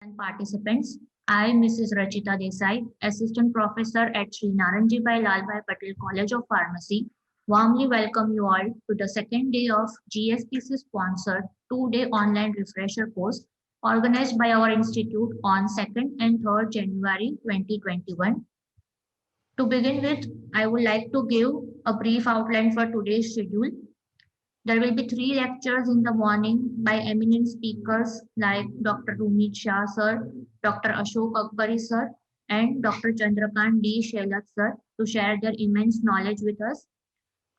and participants. I, Mrs. Rachita Desai, Assistant Professor at Sri Naranji Bhai Lalbhai Patel College of Pharmacy, warmly welcome you all to the second day of GSPC sponsored 2-day online refresher course organized by our institute on 2nd and 3rd January 2021. To begin with, I would like to give a brief outline for today's schedule. There will be 3 lectures in the morning by eminent speakers like Dr. Rumit Shah sir, Dr. Ashok Akbari sir, and Dr. Chandrakant D. Shelat sir to share their immense knowledge with us.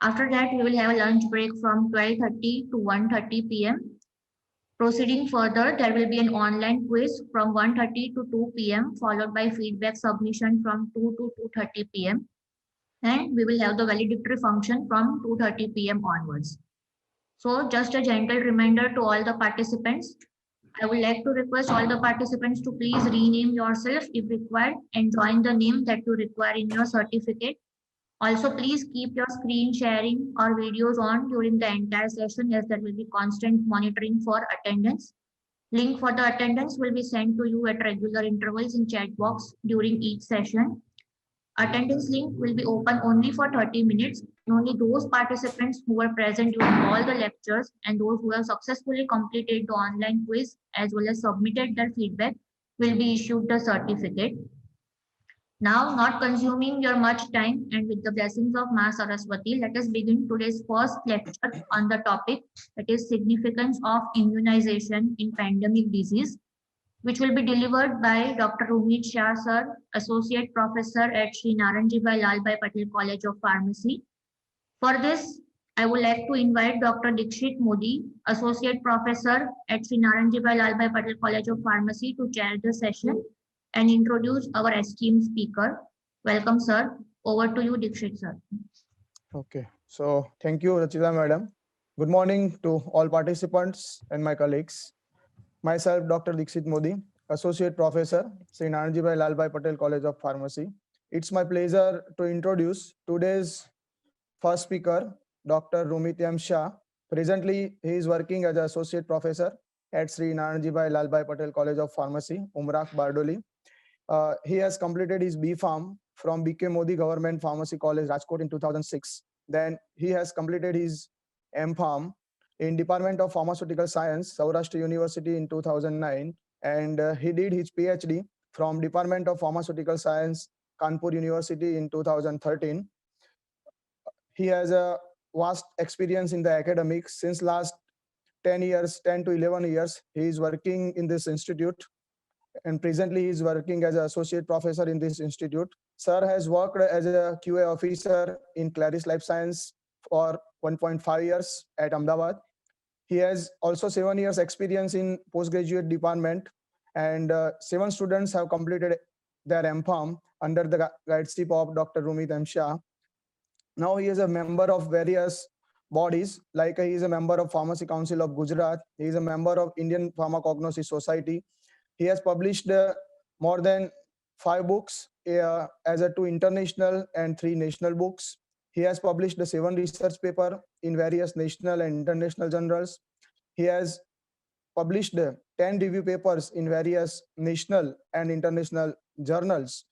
After that, we will have a lunch break from 12:30 to 1:30 p.m. Proceeding further, there will be an online quiz from 1:30 to 2 p.m. followed by feedback submission from 2 to 2:30 p.m. And we will have the valedictory function from 2:30 p.m. onwards. So just a gentle reminder to all the participants. I would like to request all the participants to please rename yourself if required and join the name that you require in your certificate. Also, please keep your screen sharing or videos on during the entire session as there will be constant monitoring for attendance. Link for the attendance will be sent to you at regular intervals in chat box during each session. Attendance link will be open only for 30 minutes. Only those participants who were present during all the lectures and those who have successfully completed the online quiz as well as submitted their feedback will be issued the certificate. Now, not consuming your much time and with the blessings of Ma Saraswati, let us begin today's first lecture on the topic that is significance of immunization in pandemic disease, which will be delivered by Dr. Rumit Shah sir, Associate Professor at Sri Naranji Bhai Lalbhai Patel College of Pharmacy. For this, I would like to invite Dr. Dikshit Modi, Associate Professor at Sri Naranji Bhai Lalbhai Patel College of Pharmacy to chair the session and introduce our esteemed speaker. Welcome, sir. Over to you, Dikshit, sir. Okay, so thank you, Rachita madam. Good morning to all participants and my colleagues. Myself, Dr. Dikshit Modi, Associate Professor, Sri Naranji Bhai Lalbhai Patel College of Pharmacy. It's my pleasure to introduce today's first speaker, Dr. Rumit M. Shah. Presently, he is working as an Associate Professor at Sri Naranji Bhai Lalbhai Patel College of Pharmacy, Umrach, Bardoli. He has completed his B.Pharm from B.K. Modi Government Pharmacy College, Rajkot in 2006. Then he has completed his M.Pharm in Department of Pharmaceutical Science, Saurashtra University in 2009. And he did his PhD from Department of Pharmaceutical Science, Kanpur University in 2013. He has a vast experience in the academics. Since last 10 years, 10 to 11 years, he is working in this institute. And presently he is working as an associate professor in this institute. Sir has worked as a QA officer in Claris Life Science for 1.5 years at Ahmedabad. He has also 7 years experience in postgraduate department, and 7 students have completed their M.Pharm under the guideship of Dr. Rumit M. Shah. Now he is a member of various bodies, like he is a member of Pharmacy Council of Gujarat. He is a member of Indian Pharmacognosy Society. He has published more than 5 books as a 2 international and 3 national books. He has published 7 research papers in various national and international journals. He has published 10 review papers in various national and international journals.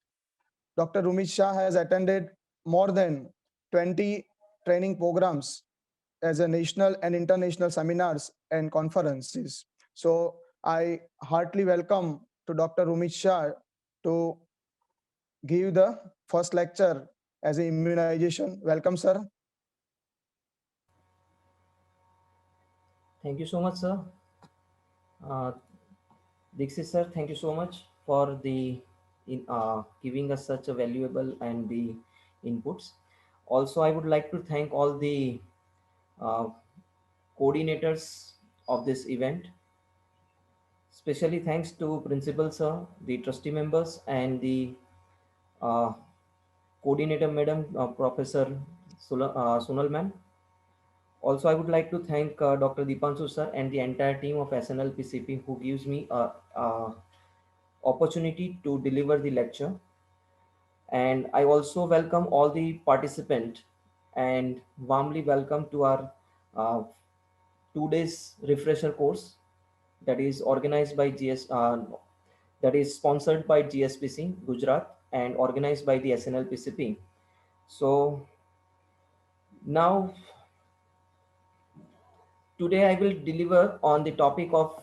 Dr. Rumit Shah has attended more than 20 training programs as a national and international seminars and conferences. So I heartily welcome to Dr. Rumit Shah to give the first lecture as an immunization. Welcome, sir. Thank you so much, sir. Dixit sir, thank you so much for the giving us such a valuable and the inputs. Also, I would like to thank all the uh, coordinators of this event. Especially thanks to principal sir, the trustee members, and the uh, coordinator madam, Professor Sunal ma'am. Also, I would like to thank Dr. Deepanshu sir and the entire team of SNL PCP who gives me a opportunity to deliver the lecture. And I also welcome all the participants and warmly welcome to our 2 days refresher course that is organized by that is sponsored by GSPC Gujarat and organized by the SNLPCP. So now today I will deliver on the topic of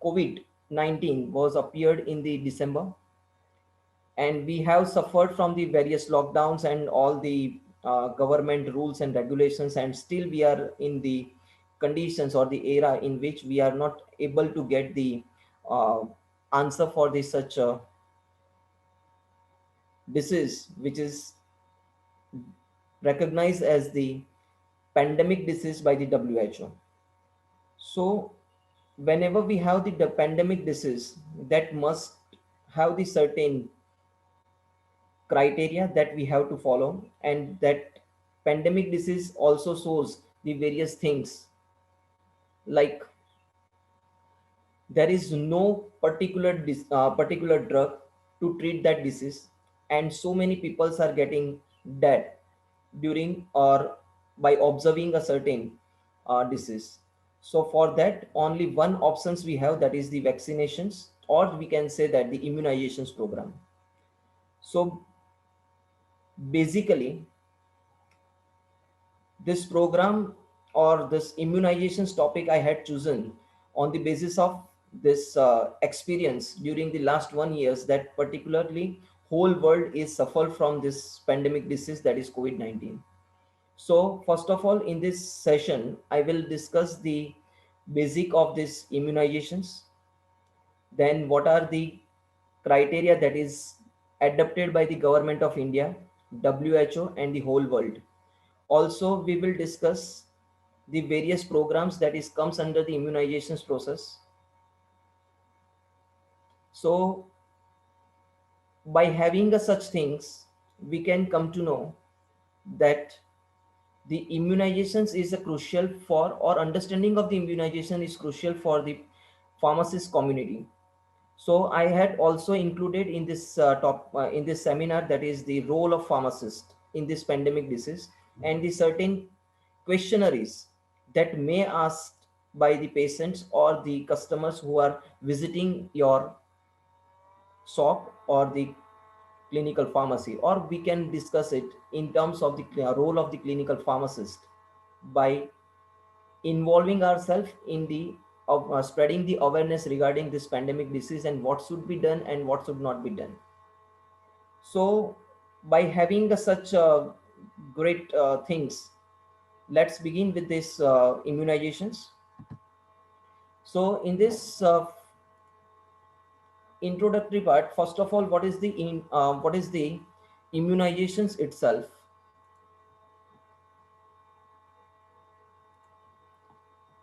COVID-19 was appeared in the December, and we have suffered from the various lockdowns and all the government rules and regulations, and still we are in the conditions or the era in which we are not able to get the uh, answer for this such disease which is recognized as the pandemic disease by the WHO. So whenever we have the pandemic disease, that must have the certain criteria that we have to follow, and that pandemic disease also shows the various things like there is no particular drug to treat that disease, and so many people are getting dead during or by observing a certain disease. So for that, only one options we have, that is the vaccinations, or we can say that the immunizations program. So basically this program or this immunizations topic I had chosen on the basis of this experience during the last 1 years, that particularly whole world is suffered from this pandemic disease, that is COVID-19. So first of all, in this session, I will discuss the basic of this immunizations. Then what are the criteria that is adopted by the government of India, WHO and the whole world. Also, we will discuss the various programs that is comes under the immunizations process. So by having such things, we can come to know that the immunizations is a crucial for, or understanding of the immunization is crucial for the pharmacist community. So I had also included in this in this seminar, that is the role of pharmacist in this pandemic disease, and the certain questionnaires that may asked by the patients or the customers who are visiting your shop or the clinical pharmacy, or we can discuss it in terms of the role of the clinical pharmacist by involving ourselves in the spreading the awareness regarding this pandemic disease and what should be done and what should not be done. So by having such great things, let's begin with this immunizations. So in this introductory part, first of all, what is the immunizations itself?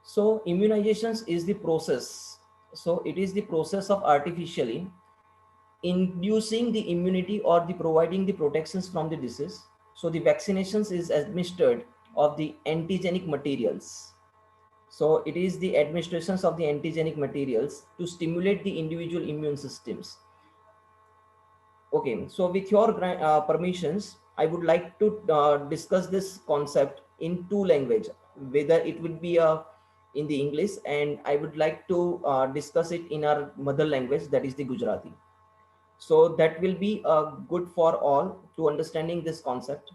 So immunizations is the process. So it is the process of artificially inducing the immunity or the providing the protections from the disease. So the vaccinations is administered of the antigenic materials. So it is the administrations of the antigenic materials to stimulate the individual immune systems. Okay, so with your permissions, I would like to discuss this concept in two languages, whether it would be in the English, and I would like to discuss it in our mother language, that is the Gujarati. So that will be good for all to understanding this concept.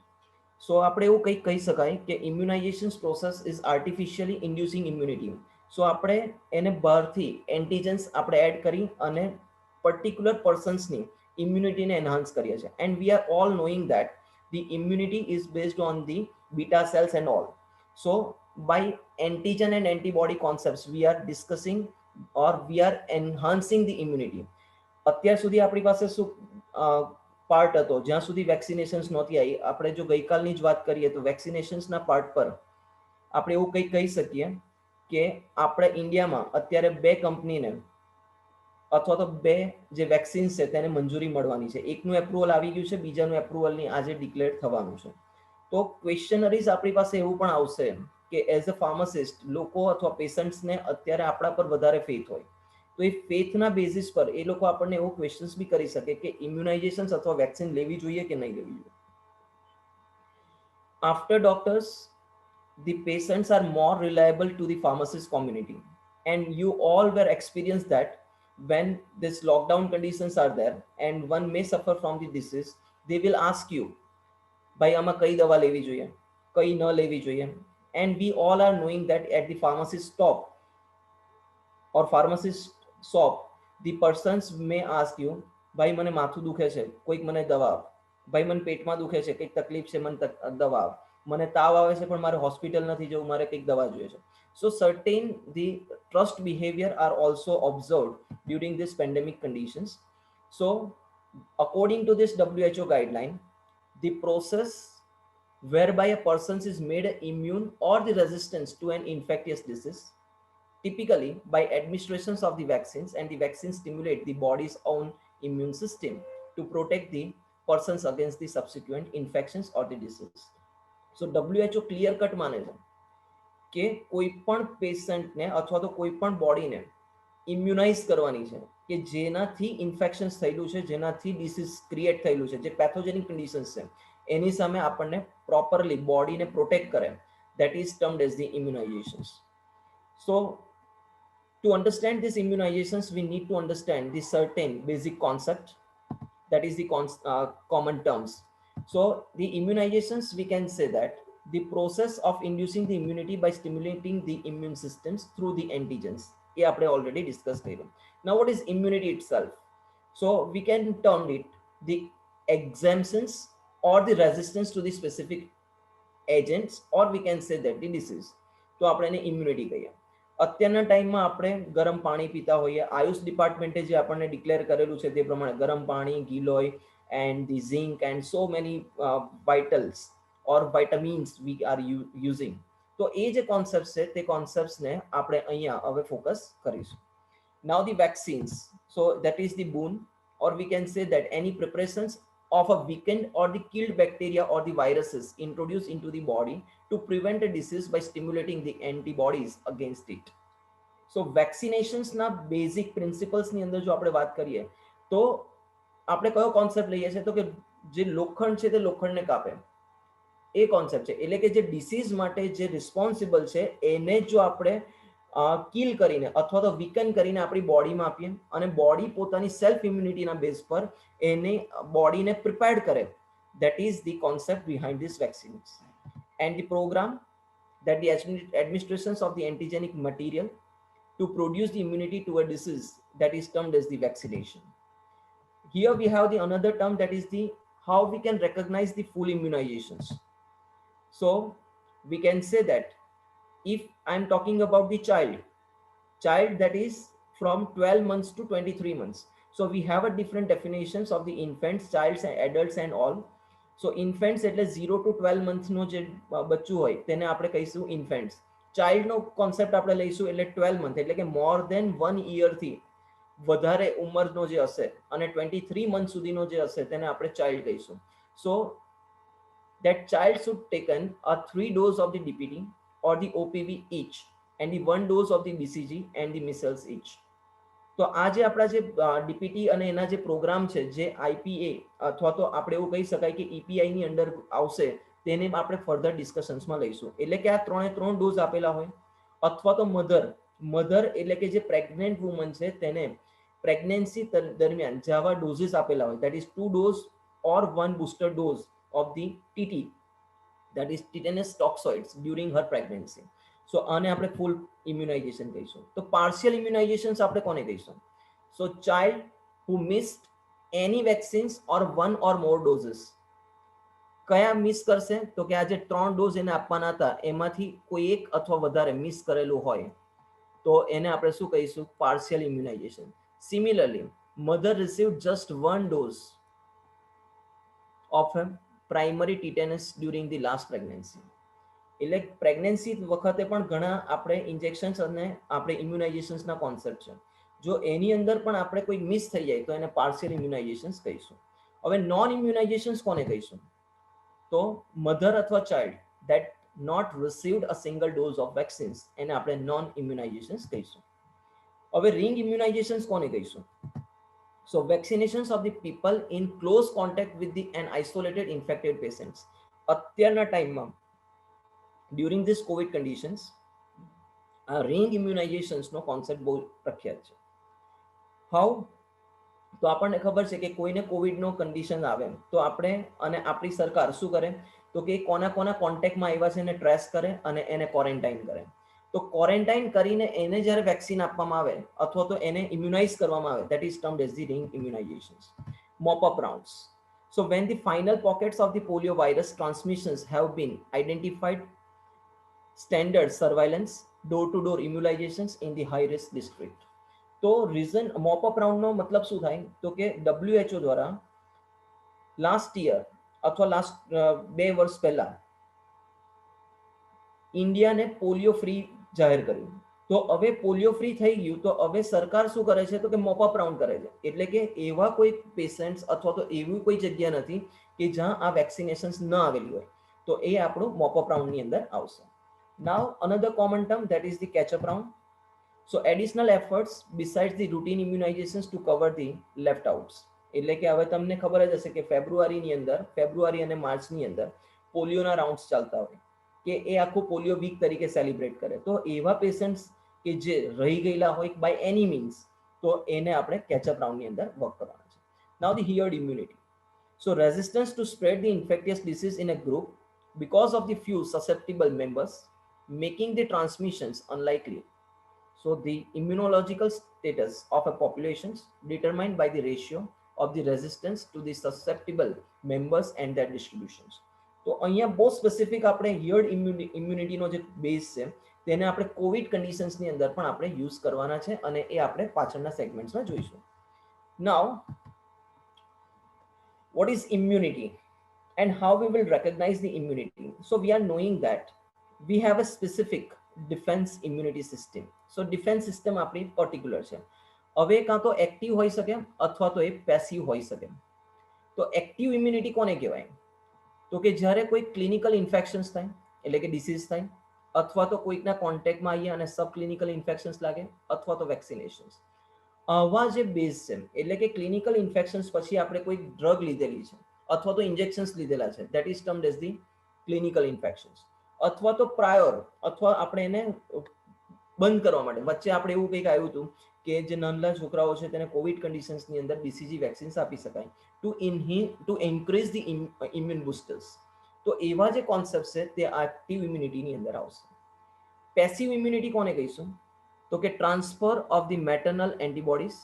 So આપણે એવું કંઈક કહી શકાય કે immunizations process is artificially inducing immunity. So આપણે એને બહારથી antigens આપણે એડ કરી અને particular persons ની immunity ને enhance કરીએ છીએ. And we are all knowing that the immunity is based on the beta cells and all. So by antigen and antibody concepts, we are discussing or we are enhancing the immunity. અત્યાર સુધી આપણી પાસે શું part હતો, જ્યાં સુધી vaccinations નહોતી આવી. આપણે જો ગઈકાલની જ વાત કરીએ તો વેક્સિનેશન્સના પાર્ટ પર આપણે એવું કંઈક કહી શકીએ કે આપણે ઇન્ડિયામાં અત્યારે બે કંપનીને અથવા તો બે જે વેક્સિન્સ છે તેને મંજૂરી મળવાની છે. એકનું એપ્રુવલ આવી ગયું છે, બીજાનું એપ્રુવલની આજે ડિક્લેર થવાનું છે. તો ક્વેશ્ચનરીઝ આપણી પાસે એવું પણ આવશે કે એઝ અ ફાર્માસિસ્ટ લોકો અથવા પેશન્ટ્સને અત્યારે આપણા પર વધારે ફેથ હોય, તો એ ફેથના બેઝિસ પર એ લોકો આપણને એવો ક્વેશ્ચન્સ બી કરી શકે કે ઇમ્યુનાઇઝેશન અથવા વેક્સિન લેવી જોઈએ કે નહીં લેવી જોઈએ. After doctors, the patients are more reliable to the pharmacist community, and you all were experienced that when this lockdown conditions are there and one may suffer from the disease, they will ask you, ભાઈ આમાં કઈ દવા લેવી જોઈએ, કઈ ન લેવી જોઈએ. And we all are knowing that at the pharmacist stop or pharmacist shop, the persons may ask you, ભાઈ મને માથું દુખે છે, કોઈક મને દવા આપ. ભાઈ મને પેટમાં દુખે છે, કંઈક તકલીફ છે, મને દવા આપ. મને તાવ આવે છે પણ મારે હોસ્પિટલ નથી જવું, મારે કંઈક દવા જોઈએ છે. So certain the trust behavior are also observed during this pandemic conditions. So according to this WHO guideline, the process whereby a person is made immune or the resistance to an infectious disease, typically by administrations of the vaccines, and the vaccines stimulate the body's own immune system to protect the persons against the subsequent infections or the disease. So WHO clear cut માને છે કે કોઈ પણ પેશન્ટને અથવા તો કોઈ પણ બોડીને ઇમ્યુનાઇઝ કરવાની છે કે જેનાથી ઇન્ફેક્શન્સ થયેલું છે, જેનાથી ડિસીઝ ક્રિએટ થયેલું છે, જે પેથોજેનિક કન્ડિશન્સ છે એની સામે આપણને પ્રોપરલી બોડીને પ્રોટેક્ટ કરે, that is termed as the immunizations. So to understand these immunizations, we need to understand the certain basic concept, that is the common terms. So the immunizations, we can say that the process of inducing the immunity by stimulating the immune systems through the antigens. ये आपने already discussed करें. Now what is immunity itself? So we can term it the exemptions or the resistance to the specific agents, or we can say that the disease. તો આપણે એને immunity કહીએ. અત્યારના ટાઈમમાં આપણે ગરમ પાણી પીતા હોઈએ, આયુષ ડિપાર્ટમેન્ટે જે આપણને ડિક્લેર કરેલું છે તે પ્રમાણે ગરમ પાણી, ગીલોય and the zinc and so many vitals or vitamins we are using. તો એ જે કોન્સેપ્ટ છે તે કોન્સેપ્ટ્સને આપણે અહીંયા હવે ફોકસ કરીશું. Now the vaccines, so that is the boon, or we can say that any preparations of a weakened or the killed bacteria or the viruses introduced into the body to prevent a disease by stimulating the antibodies against it. So vaccinations na basic principles ની અંદર જો આપણે વાત કરીએ તો આપણે કયો concept લઈએ છીએ, તો કે જે લોખંડ છે તે લોખંડને કાપે, એ કોન્સેપ્ટ છે. એટલે કે જે ડિસીઝ માટે જે રિસ્પોન્સિબલ છે એને જો આપણે કિલ કરીને અથવા તો વીકન કરીને આપણી બોડીમાં આપીએ અને બોડી પોતાની સેલ્ફ ઇમ્યુનિટીના બેઝ પર એને બોડીને પ્રિપેર્ડ કરે, that is the concept behind these vaccines. And the program that the administrations of the antigenic material to produce the immunity to a disease, that is termed as the vaccination. Here we have the another term, that is the how we can recognize the full immunizations. So we can say that if I'm talking about the child that is from 12 months to 23 months, so we have a different definitions of the infants, childs and adults and all. So infants એટલે 0 to 12 months નો જે બચ્ચું હોય તેને આપણે કહીશું infants. Child નો concept આપણે લઈશું એટલે 12 month, એટલે કે more than 1 year થી વધારે ઉંમરનો જે હશે અને 23 month સુધીનો જે હશે તેને આપણે child કહીશું. So that child should taken a 3 dose of the DPT or the OPV each and the 1 dose of the BCG and the measles each. તો આ જે આપણા જે ડીપીટી અને એના જે પ્રોગ્રામ છે જે આઈપીએ અથવા તો આપણે એવું કહી શકાય કે ઈપીઆઈ ની અંદર આવશે, તેને આપણે ફર્ધર ડિસ્કશન્સમાં લઈશું. એટલે કે આ 3 ડોઝ આપેલા હોય, અથવા તો મધર એટલે કે જે પ્રેગ્નેન્ટ વુમન છે તેને પ્રેગ્નન્સી દરમિયાન જેવા ડોઝીસ આપેલા હોય, that is 2 dose or 1 booster dose of the TT, that is tetanus toxoids during her pregnancy. So આને આપણે ફૂલ ઇમ્યુનાઇઝેશન કહીશું. તો પાર્શિયલ ઇમ્યુનાઇઝેશન્સ આપણે કોને કહીશું? So child who missed any vaccines or 1 or more doses. કયા મિસ કરશે? તો કે આ જે 3 ડોઝ એને આપવાના હતા એમાંથી કોઈ એક અથવા વધારે મિસ કરેલું હોય તો એને આપણે શું કહીશું? Partial immunisation. Similarly mother received just 1 dose of a primary tetanus during the last pregnancy. એટલે પ્રેગ્નન્સી વખતે પણ ઘણા આપણે ઇન્જેક્શન્સ અને આપણે ઇમ્યુનાઇઝેશન્સના કોન્સેપ્ટ છે. જો એની અંદર પણ આપણે કોઈ મિસ થઈ જાય તો એને પાર્શિયલ ઇમ્યુનાઇઝેશન્સ કહીશું. હવે નોન ઇમ્યુનાઇઝેશન્સ કોને કહીશું? તો મધર અથવા child that not received a single dose of vaccines એને આપણે નોન ઇમ્યુનાઇઝેશન્સ કહીશું. હવે રિંગ ઇમ્યુનાઇઝેશન્સ કોને કહીશું? So vaccinations of the people in close contact with the and isolated infected patients. અત્યારના ટાઈમમાં ડ્યુરિંગ ધીસ કોવિડ કન્ડિશન્સ આ રિંગ ઇમ્યુનાઇઝેશન્સનો કોન્સેપ્ટ બહુ પ્રખ્યાત છે. હાઉ? તો આપણને ખબર છે કે કોઈને કોવિડનો કન્ડિશન આવે તો આપણે અને આપણી સરકાર શું કરે તો કે કોના કોના કોન્ટેક્ટમાં આવ્યા છે એને ટ્રેસ કરે અને એને ક્વોરન્ટાઇન કરે. તો ક્વોરન્ટાઇન કરીને એને જ્યારે વેક્સિન આપવામાં આવે અથવા તો એને ઇમ્યુનાઇઝ કરવામાં આવે, that is termed as the ring immunizations. Mop-up rounds. So when the final pockets of the polio virus transmissions have been identified, standard surveillance, door-to-door immunizations in the high-risk district. તો reason મોપઅપ રાઉન્ડનો મતલબ શું થાય તો કે WHO દ્વારા last year અથવા last 2 વર્ષ પહેલા ઇન્ડિયાને પોલિયો ફ્રી જાહેર કર્યું. તો હવે પોલિયો ફ્રી થઈ ગયું તો હવે સરકાર શું કરે છે તો કે મોપઅપ રાઉન્ડ કરે છે. એટલે કે એવા કોઈ પેશન્ટ્સ અથવા તો એવી કોઈ જગ્યા નથી કે જ્યાં આ વેક્સિનેશન્સ ન આવેલી હોય, તો એ આપણું મોપઅપ રાઉન્ડની અંદર આવશે. Now another common term that is the catch-up round. So additional efforts besides the routine immunizations to cover the left outs. એટલે કે હવે તમને ખબર જ હશે કે ફેબ્રુઆરી અને માર્ચની અંદર પોલિયોના રાઉન્ડ્સ ચાલતા હોય કે એ આખું પોલિયો વીક તરીકે સેલિબ્રેટ કરે. તો એવા પેશન્ટ્સ કે જે રહી ગયેલા હોય બાય એની મીન્સ તો એને આપણે કેચઅપ રાઉન્ડની અંદર વર્ક કરવાના છે. Now the herd immunity. So resistance to spread the infectious disease in a group because of the few susceptible members, making the transmissions unlikely. So the immunological status of a population determined by the ratio of the resistance to the susceptible members and their distributions. તો અહીંયા બહુ specific આપણે heard ઇમ્યુનિટીનો જે base છે તેને આપણે Covid કન્ડિશન્સની અંદર પણ આપણે યુઝ કરવાના છે અને એ આપણે પાછળના સેગમેન્ટ્સમાં જોઈશું. નાઉ what is immunity and how we will recognize the immunity? So we are knowing that we have a specific defense immunity system. So defense system આપણી પર્ટિક્યુલર છે. હવે કાં તો એક્ટિવ હોઈ શકે અથવા તો એ પેસિવ હોઈ શકે. તો એક્ટિવ ઇમ્યુનિટી કોને કહેવાય તો કે જ્યારે કોઈ ક્લિનિકલ ઇન્ફેક્શન્સ થાય એટલે કે ડિસીઝ થાય અથવા તો કોઈકના કોન્ટેક્ટમાં આવીએ અને સબ ક્લિનિકલ ઇન્ફેક્શન્સ લાગે અથવા તો વેક્સિનેશન્સ. આવા જે બેઝ છે એટલે કે ક્લિનિકલ ઇન્ફેક્શન્સ પછી આપણે કોઈ ડ્રગ લીધેલી છે અથવા તો ઇન્જેક્શન્સ લીધેલા છે, that is termed as the clinical infections. અથવા તો પ્રાયોર અથવા આપણે એને બંધ કરવા માટે વચ્ચે આપણે એવું કંઈક આવ્યું હતું કે જે નાના છોકરાઓ છે તેને કોવિડ કન્ડિશન્સની અંદર BCG વેક્સિન્સ આપી શકાય ટુ ઇન્ક્રીઝ ધી ઇમ્યુન બુસ્ટર્સ. તો એવા જે કોન્સેપ્ટ છે તે એક્ટિવ ઇમ્યુનિટીની અંદર આવશે. પેસિવ ઇમ્યુનિટી કોને કહીશું તો કે transfer of the maternal antibodies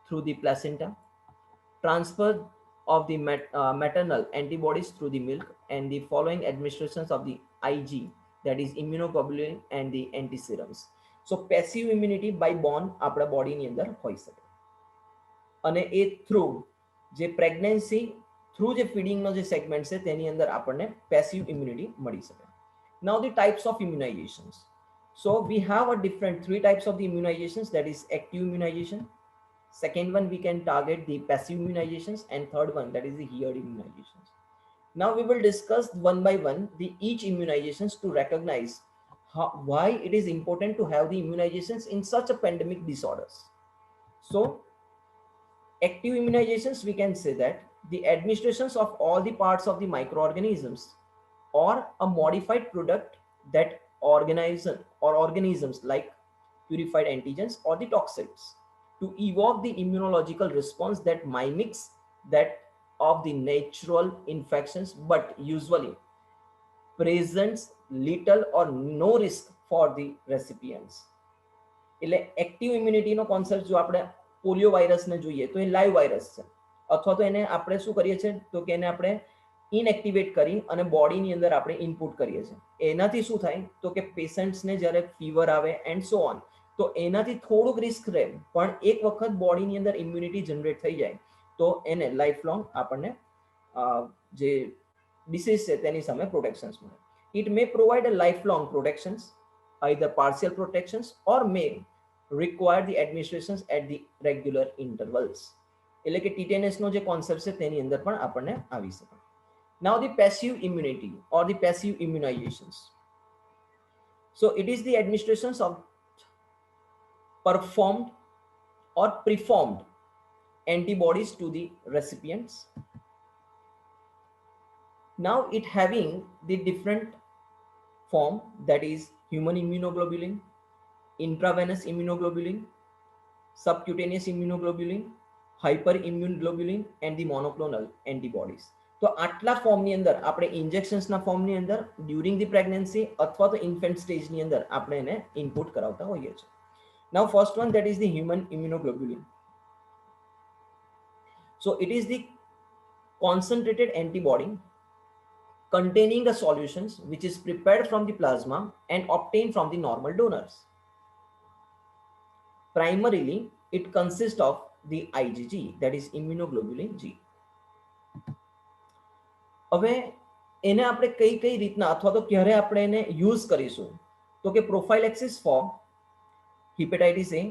through the placenta, transfer of the maternal antibodies through the milk, and the following administrations of the IG, that is immunoglobulin and the antiserums. So passive immunity by born આપણા બોડીની અંદર હોઈ શકે અને એ through જે pregnancy through જે ફીડિંગનો જે segment છે તેની અંદર આપણને પેસિવ ઇમ્યુનિટી મળી શકે. Now the types of immunizations. So we have a different 3 types of the immunizations, that is active immunization. Second one, we can target the passive immunizations, and third one, that is the heard immunizations. Now we will discuss one by one the each immunizations to recognize why it is important to have the immunizations in such a pandemic disorders. So active immunizations, we can say that the administrations of all the parts of the microorganisms or a modified product that organisms like purified antigens or the toxins to evoke the immunological response that mimics that of the natural infections, but usually presents little or no risk for the recipients. એટલે active ઇમ્યુનિટીનો concept જો આપણે polio વાયરસને જોઈએ તો એ live virus છે અથવા તો એને આપણે શું કરીએ છીએ તો કે એને આપણે ઇનએક્ટિવેટ કરી અને બોડીની અંદર આપણે ઇનપુટ કરીએ છીએ. એનાથી શું થાય તો કે પેશન્ટ્સને જ્યારે ફીવર આવે એન્ડ સો ઓન તો એનાથી થોડુંક રિસ્ક રહે, પણ એક વખત બોડીની અંદર ઇમ્યુનિટી જનરેટ થઈ જાય તો એને લાઈફ લોંગ આપણને જે ડિસીઝ છે તેની સામે પ્રોટેક્શન્સ મળે. It may provide a lifelong protections, either partial protections or may require the administrations at the regular intervals. એટલે કે ટીટેનસ નો જે કોન્સેપ્ટ છે તેની અંદર પણ આપણને આવી શકે. Now the passive immunity or the passive immunizations. So it is the administrations of performed or preformed antibodies to the recipients. Now it having the different form, that is human immunoglobulin, intravenous immunoglobulin, subcutaneous immunoglobulin, hyperimmune and the monoclonal antibodies. તો આટલા ફોર્મની અંદર આપણે ઇન્જેક્શન્સના ફોર્મની અંદર during the pregnancy અથવા તો infant સ્ટેજની અંદર આપણે એને ઇનપુટ કરાવતા હોઈએ છીએ. Now first one, that is the human immunoglobulin. So it is the concentrated antibody containing the solutions which is prepared from the plasma and obtained from the normal donors. Primarily, it consists of the IgG, that is immunoglobulin G. હવે એને આપણે કઈ રીતના અથવા તો ક્યારે આપણે એને યુઝ કરીશું, તો કે prophylaxis for hepatitis A,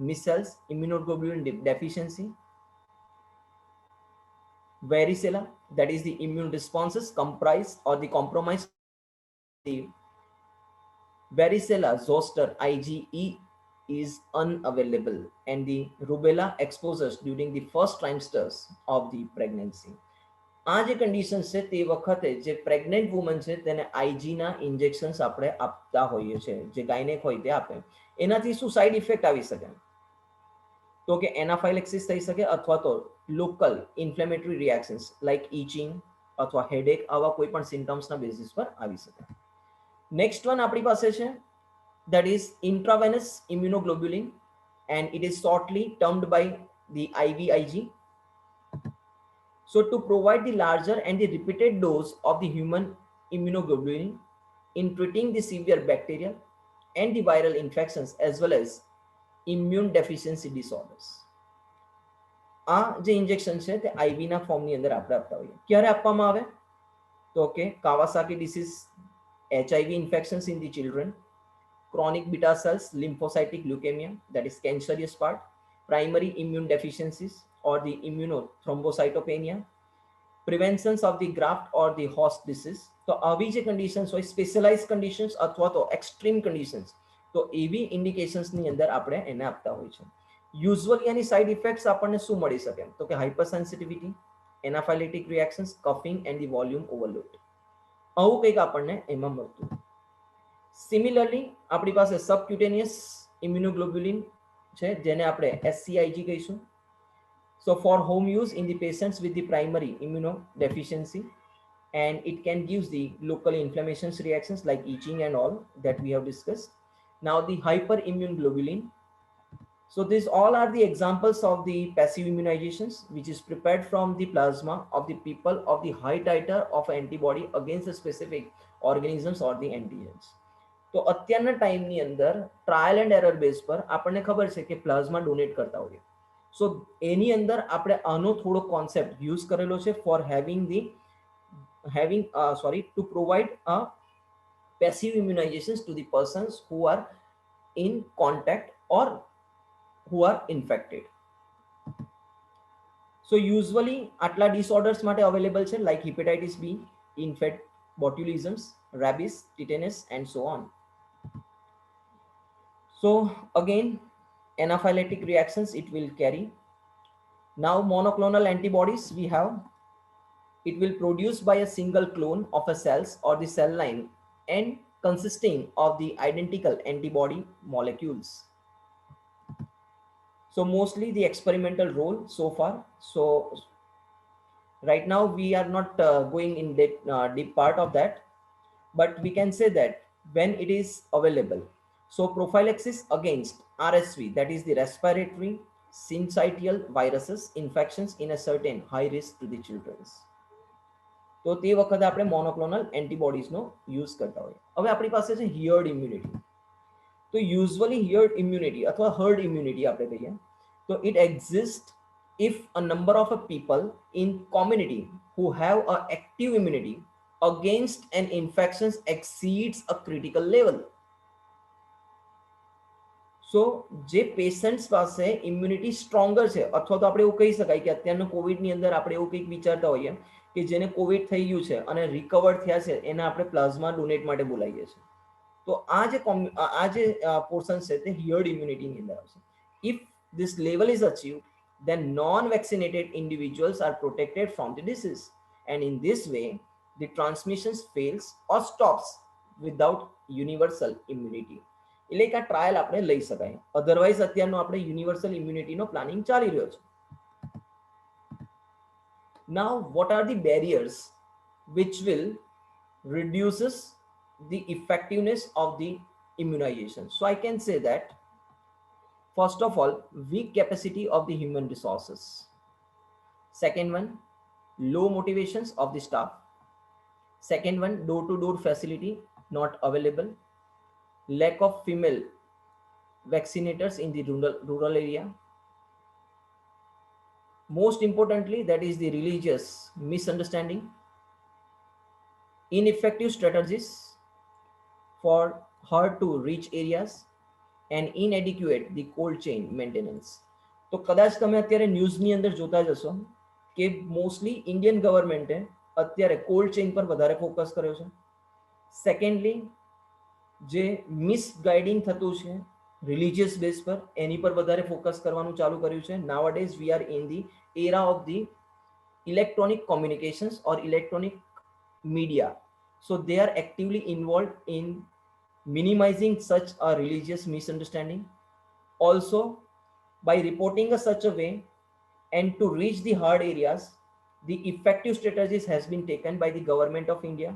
measles, immunoglobulin deficiency, varicella, that is the immune responses comprise or the compromise the varicella zoster IgE is unavailable, and the rubella exposures during the first trimesters of the pregnancy. આ જે condition છે તે વખતે જે pregnant woman છે તેને IG ના injections આપણે આપતા હોઈએ છીએ, જે ગાયનેક હોય તે આપે. એનાથી શું સાઇડ ઇફેક્ટ આવી શકે, તો કે એનાફાઇલેક્સિસ થઈ શકે અથવા તો local inflammatory reactions like itching અથવા હેડેક, આવા કોઈ પણ સિમ્ટમ્સના બેસિસ પર આવી શકે. નેક્સ્ટ વન આપણી પાસે છે, that is intravenous immunoglobulin, and it is shortly termed by the IVIG. So to provide the larger and the repeated dose of the human immunoglobulin in treating the severe bacterial and the viral infections as well as immune deficiency disorders. આ જે injection છે તે આઈવી ના ફોર્મની અંદર આપણે આપતા હોઈએ. ક્યારે આપવામાં આવે, તો કે Kawasaki disease, HIV infections in the children, chronic beta cells lymphocytic leukemia, that is cancerous part, primary immune deficiencies or the immunothrombocytopenia, preventions of the graft or the host disease. તો આવી જે conditions હોય, specialized conditions અથવા તો extreme conditions, તો એવી indications ની અંદર આપણે એને આપતા હોય છે. યુઝ્યુઅલી એની સાઇડ ઇફેક્ટ્સ આપણને શું મળી શકે, તો કે hypersensitivity, anaphylactic reactions, coughing and the volume overload, આવું કંઈક આપણને એમાં મળતું. સિમિલરલી આપણી પાસે સબક્યુટેનિયસ ઇમ્યુનોગ્લોબ્યુલિન છે, જેને આપણે SCIG કહીશું. So for home use in the patients with the primary immunodeficiency, and it can give the local inflammations reactions like itching and all that we have discussed. Now the hyperimmune globulin. So these all are the examples of the passive immunizations which is prepared from the plasma of the people of the high titer of antibody against the specific organisms or the antigens. તો અત્યારના ટાઈમની અંદર trial and error base પર આપણને ખબર છે કે plasma donate કરતા હોઈએ. સો એની અંદર આપણે આનો થોડો કોન્સેપ્ટ યુઝ કરેલો છે four to provide a passive immunizations to the persons who are in contact or who are infected. So usually atla disorders mate available છે like hepatitis B, infant botulisms, rabies, tetanus and so on. So again anaphylactic reactions it will carry. Now monoclonal antibodies we have, it will produce by a single clone of a cells or the cell line and consisting of the identical antibody molecules. So mostly the experimental role so far. So right now we are not going in deep part of that, but we can say that when it is available, so prophylaxis against RSV, that is the respiratory syncytial viruses infections in a certain high risk to the children. તો તે વખતે આપણે monoclonal એન્ટીબોડીઝનો use કરતા હોઈએ. હવે આપણી પાસે છે હિયર્ડ ઇમ્યુનિટી. તો યુઝ્યુઅલી હિયર્ડ ઇમ્યુનિટી અથવા હર્ડ ઇમ્યુનિટી આપણે કહીએ, તો it exist if a number of people in community who have a active immunity against an infection exceeds a critical level. સો જે પેશન્ટ્સ પાસે ઇમ્યુનિટી સ્ટ્રોંગર છે, અથવા તો આપણે એવું કહી શકાય કે અત્યારનો કોવિડની અંદર આપણે એવું કંઈક વિચારતા હોઈએ કે જેને કોવિડ થઈ ગયું છે અને રિકવર થયા છે એને આપણે પ્લાઝમા ડોનેટ માટે બોલાવીએ છીએ. તો આ જે પોર્શન છે તે હિયર્ડ ઇમ્યુનિટીની અંદર આવશે. If this level is achieved, then non-vaccinated individuals are protected from the disease, and in this way the transmission fails or stops without universal immunity. એટલે કે આ ટ્રાયલ આપણે લઈ શકાય, અધરવાઇઝ અત્યારનો આપણે યુનિવર્સલ ઇમ્યુનિટીનો પ્લાનિંગ ચાલી રહ્યો છે. Now what are the barriers which will reduces the effectiveness of the immunization? So I can say that first of all, weak capacity of the human resources. Second one, low motivations of the staff. Second one, door-to-door facility not available. Lack of female vaccinators in the rural area. Most importantly, that is the religious misunderstanding. Ineffective strategies for hard to reach areas and inadequate the cold chain maintenance. તો કદાચ તમે અત્યારે ન્યૂઝની અંદર જોતા જશો કે mostly Indian ગવર્મેન્ટે અત્યારે કોલ્ડ ચેઇન પર વધારે ફોકસ કર્યો છે. સેકન્ડલી, જે મિસગાઇડિંગ થતું છે રિલિજિયસ બેઝ પર એની પર વધારે ફોકસ કરવાનું ચાલુ કર્યું છે. Nowadays we are in the era of the electronic communications or electronic media, so they are actively involved in minimizing such a religious misunderstanding. Also, by reporting such a way and to reach the hard areas, the effective strategies has been taken by the government of India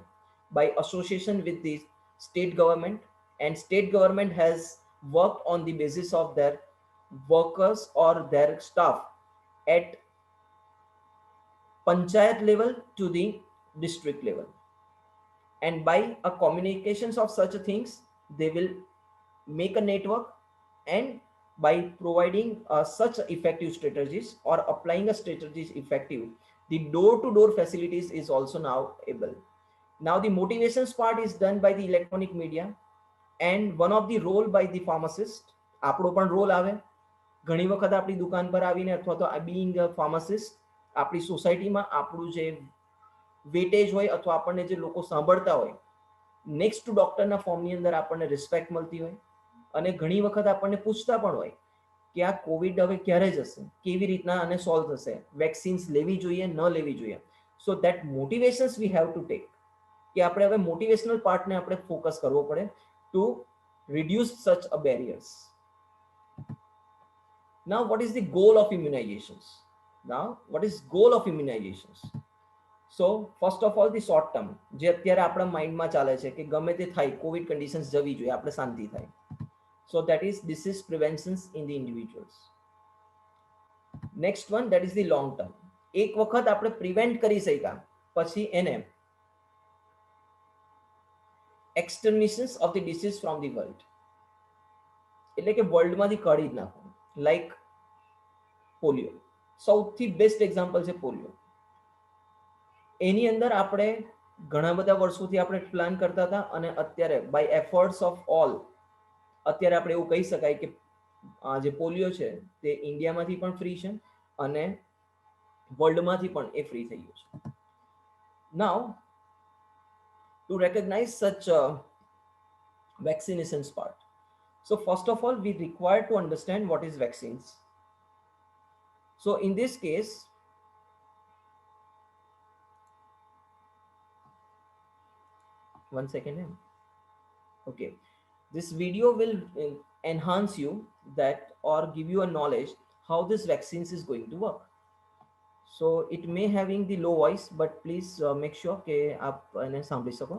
by association with the state government, and state government has worked on the basis of their workers or their staff at panchayat level to the district level, and by a communications of such things they will make a network, and by providing such effective strategies or applying a strategies effective, the door-to-door facilities is also now able. Now the motivations part is done by the electronic media, and one of the role by the pharmacist. આપણો પણ role આવે. ઘણી વખત આપણી દુકાન પર આવીને અથવા તો being a pharmacist આપણી સોસાયટીમાં આપણું જે વેટેજ હોય અથવા આપણને જે લોકો સાંભળતા હોય, નેક્સ્ટ ટુ ડોક્ટરના ફોર્મની અંદર આપણને રિસ્પેક્ટ મળતી હોય, અને ઘણી વખત આપણને પૂછતા પણ હોય કે આ કોવિડ હવે ક્યારે જશે, કેવી રીતના આને સોલ્વ થશે, વેક્સિન્સ લેવી જોઈએ ન લેવી જોઈએ. So that motivations we have to take, કે આપણે હવે મોટિવેશનલ પાર્ટને આપણે ફોકસ કરવો પડે to reduce such a barriers. Now what is the goal of immunizations? Now what is goal of immunizations? So first of all, the short term જે અત્યારે આપણા માઇન્ડમાં ચાલે છે કે ગમે તે થાય, કોવિડ કન્ડિશન્સ જવી જોઈએ, આપણે શાંતિ થાય. So that is disease preventions in the individuals. Next one, that is the long term. એક વખત આપણે પ્રિવેન્ટ કરી શક્યા પછી એને exterminations of the disease from the world, એટલે કે વર્લ્ડમાંથી કાઢી જ નાખો. લાઈક પોલિયો સૌથી બેસ્ટ એક્ઝામ્પલ છે પોલિયો. એની અંદર આપણે ઘણા બધા વર્ષોથી આપણે પ્લાન કરતા હતા, અને અત્યારે બાય એફર્ટ્સ ઓફ ઓલ અત્યારે આપણે એવું કહી શકાય કે આ જે પોલિયો છે તે ઇન્ડિયામાંથી પણ ફ્રી છે અને વર્લ્ડમાંથી પણ એ ફ્રી થઈ ગયું છે. નાઉ to recognize such vaccinations part, so first of all we require to understand what is vaccines. So in this case, one second. Okay, this video will enhance you that or give you a knowledge how this vaccines is going to work. So it may having the low voice, but please make sure ke aap ene સાંભળી શકો.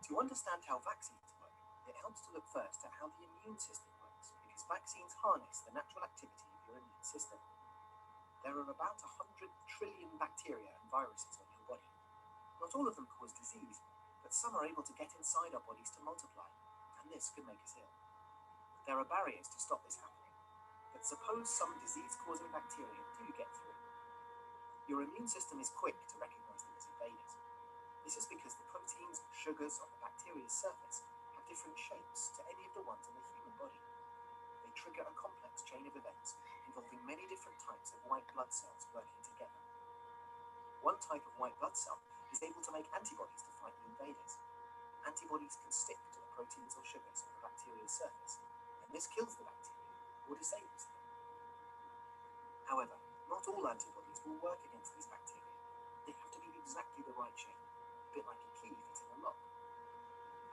To understand how vaccines work, it helps to look first at how the immune system works, because vaccines harness the natural activity of your immune system. There are about 100 trillion bacteria and viruses on your body. Not all of them cause disease, but some are able to get inside our bodies to multiply, and this can make us ill. There are barriers to stop this happening, but suppose some disease-causing bacteria do get through. Your immune system is quick to recognize them as invaders. This is because the proteins and sugars on the bacteria's surface have different shapes to any of the ones on the human body. They trigger a complex chain of events involving many different types of white blood cells working together. One type of white blood cell is able to make antibodies to fight the invaders. Antibodies can stick to the proteins or sugars on the bacteria's surface, and this kills the bacteria or disables them. However, not all antibodies will work against these bacteria. They have to be exactly the right shape, a bit like a key fitting a lock.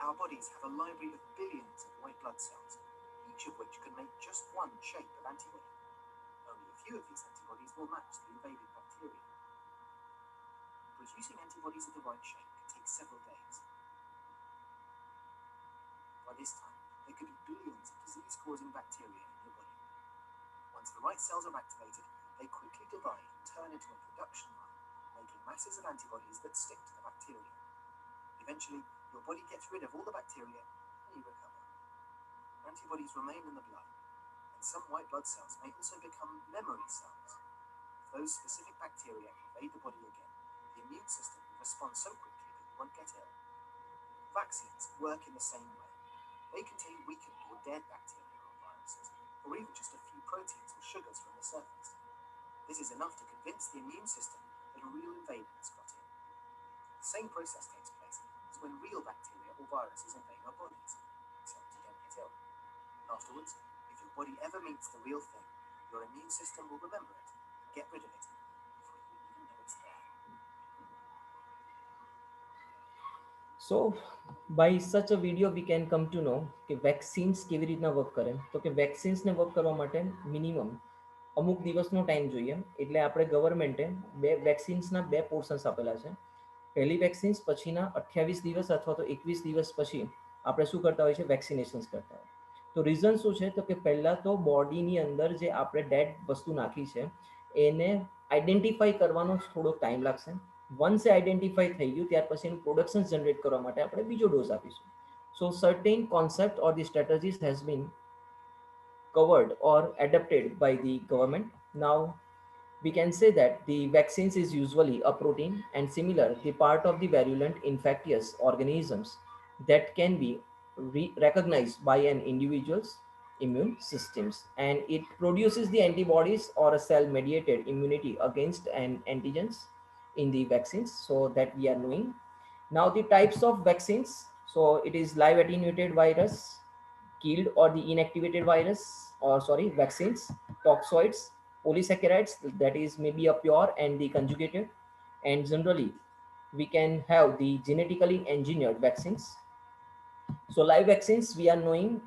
Our bodies have a library of billions of white blood cells, each of which can make just one shape of antibody. Only a few of these antibodies will match the invaded bacteria. Producing antibodies of the right shape can take several days. By this time, there could be billions of disease-causing bacteria in your body. Once the right cells are activated, they quickly divide and turn into a production line, making masses of antibodies that stick to the bacteria. Eventually, your body gets rid of all the bacteria and you recover. Antibodies remain in the blood, and some white blood cells may also become memory cells. If those specific bacteria invade the body again, the immune system will respond so quickly that you won't get ill. Vaccines work in the same way. They contain weakened or dead bacteria or viruses, or even just a few proteins or sugars from the surface. This is enough to convince the immune system that a real invader has got in. The same process takes place as when real bacteria or viruses invade our bodies, except you don't get ill. Afterwards, if your body ever meets the real thing, your immune system will remember it and get rid of it before you even know it's there. So by such a video we can come to know કે vaccines કેવી રીતના work કરે. તો કે વેક્સિન્સને work કરવા માટે minimum અમુક દિવસનો ટાઈમ જોઈએ. એટલે આપણે ગવર્મેન્ટે વેક્સિન્સના બે પોર્શન્સ આપેલા છે. પહેલી વેક્સિન્સ પછીના 28 દિવસ અથવા તો 21 દિવસ પછી આપણે શું કરતા હોય છે, વેક્સિનેશન્સ કરતા હોય. તો રીઝન શું છે, તો કે પહેલાં તો બોડીની અંદર જે આપણે ડેડ વસ્તુ નાખી છે એને આઈડેન્ટિફાઈ કરવાનો થોડોક ટાઈમ લાગશે. વન્સ એ આઈડેન્ટિફાઈ થઈ ગયું ત્યાર પછી એનું પ્રોડક્શન જનરેટ કરવા માટે આપણે બીજો ડોઝ આપીશું. So certain concept or the strategies has been covered or adapted by the government. Now we can say that the vaccines is usually a protein and similar the part of the virulent infectious organisms that can be recognized by an individual's immune systems, and it produces the antibodies or a cell mediated immunity against an antigens in the vaccines, so that we are knowing. Now the types of vaccines, so it is live attenuated virus, killed or the inactivated virus, or sorry, vaccines, toxoids, polysaccharides, that is maybe a pure and the conjugated, and generally we can have the genetically engineered vaccines. So live vaccines we are knowing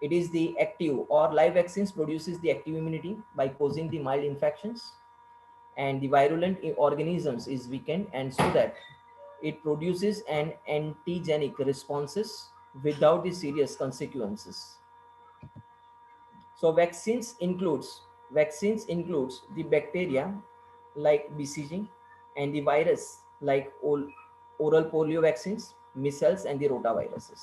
it is the active, or live vaccines produces the active immunity by causing the mild infections, and the virulent organisms is weakened, and so that it produces an antigenic responses without the serious consequences. So vaccines includes the bacteria like BCG and the virus like oral polio vaccines, measles and the rotaviruses.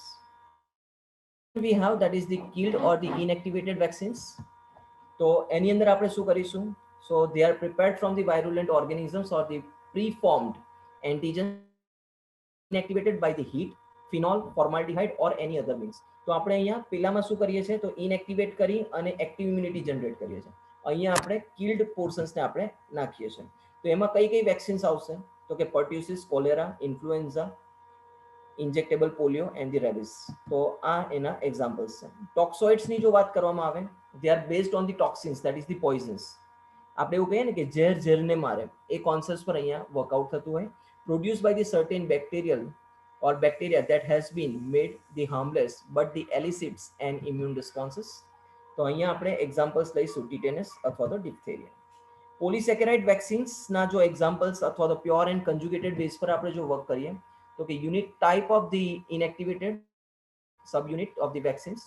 We have that is the killed or the inactivated vaccines. તો એની અંદર આપણે શું કરીશું? So they are prepared from the virulent organisms or the preformed antigens inactivated by the heat, phenol, formaldehyde or any other means. તો આપણે અહીંયા પેલામાં શું કરીએ છીએ, તો ઇનએક્ટિવેટ કરી અને એક્ટિવ ઇમ્યુનિટી જનરેટ કરીએ છીએ. અહીંયા આપણે કિલ્ડ પોર્શન્સને આપણે નાખીએ છીએ. તો એમાં કઈ કઈ વેક્સિન્સ આવશે, તો કે pertussis, cholera, influenza, injectable polio and the rabies. તો આ એના એક્ઝામ્પલ્સ છે. ટોક્સોઇડ્સની જો વાત કરવામાં આવે, they are based on the toxins, that is the poisons. આપણે એવું કહીએ ને કે ઝેર ઝેરને મારે, એ કોન્સેપ્ટ પર અહીંયા વર્કઆઉટ થતું હોય. Produced by the certain bacterial or bacteria that has been made the harmless but the elicits an immune responses. તો અહીંયા આપણે એક્ઝામ્પલ્સ લઈશું ટીટેનસ અથવા તો ડિપ્થેરિયા. પોલિસેકેરાઇડ વેક્સિન્સના જો એક્ઝામ્પલ્સ અથવા તો પ્યોર એન્ડ કન્જુગેટેડ બેઝ પર આપણે જો વર્ક કરીએ, તો કે unit type of the inactivated subunit of the vaccines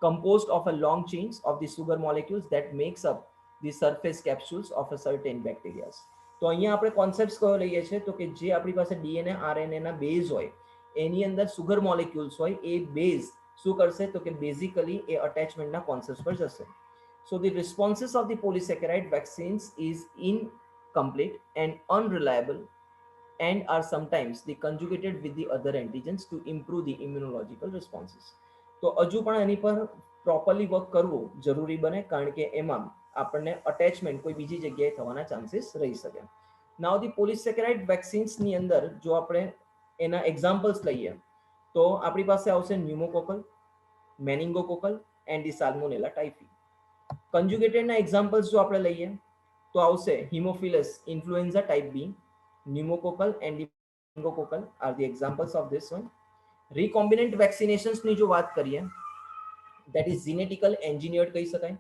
composed of a long chains of the sugar molecules that makes up the surface capsules of a certain bacteria. તો અહીંયા આપણે concepts કયો લઈએ છીએ, તો કે જે આપણી પાસે ડીએનએ આરએનએના બેઝ હોય એની અંદર સુગર મોલેક્યુલ્સ હોય, એ બેઝ શું કરશે, તો કે બેઝિકલી એ અટેચમેન્ટના કોન્સેપ્ટ પર જશે. So the responses of the polysaccharide vaccines is incomplete and unreliable and are sometimes the conjugated with the other antigens to improve the immunological responses. તો હજુ પણ એની પર પ્રોપરલી વર્ક કરવું જરૂરી બને, કારણ કે એમાં આપણને અટેચમેન્ટ કોઈ બીજી જગ્યાએ થવાના ચાન્સીસ રહી શકે. નાઉ ધી પોલિસેકેરાઇડ વેક્સિન્સની અંદર જો આપણે એના એક્ઝામ્પલ્સ લઈએ તો આપણી પાસે આવશે pneumococcal, meningococcal and the salmonella typhi. કન્જુગેટેડના એક્ઝામ્પલ્સ જો આપણે લઈએ તો આવશે haemophilus influenza type B, pneumococcal and the meningococcal are the examples of these one. Recombinant વેક્સિનેશન્સની જો વાત કરીએ, that is genetically engineered કહી શકાય.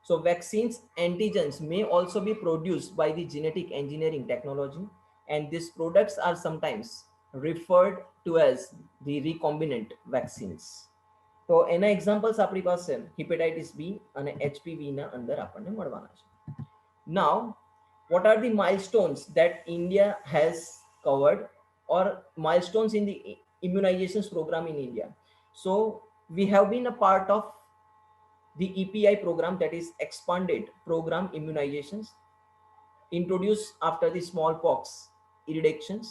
So vaccines antigens may also be produced by the genetic engineering technology, and these products are sometimes referred to as the recombinant vaccines. તો એના examples આપણી પાસે હિપેટાઇટિસ બી અને એચપીવી ના અંદર આપણને મળવાના છે. Now, what are the milestones that India has covered, or milestones in the immunizations program in India? So we have been a part of the EPI program, that is expanded program immunizations, introduced after the smallpox eradictions,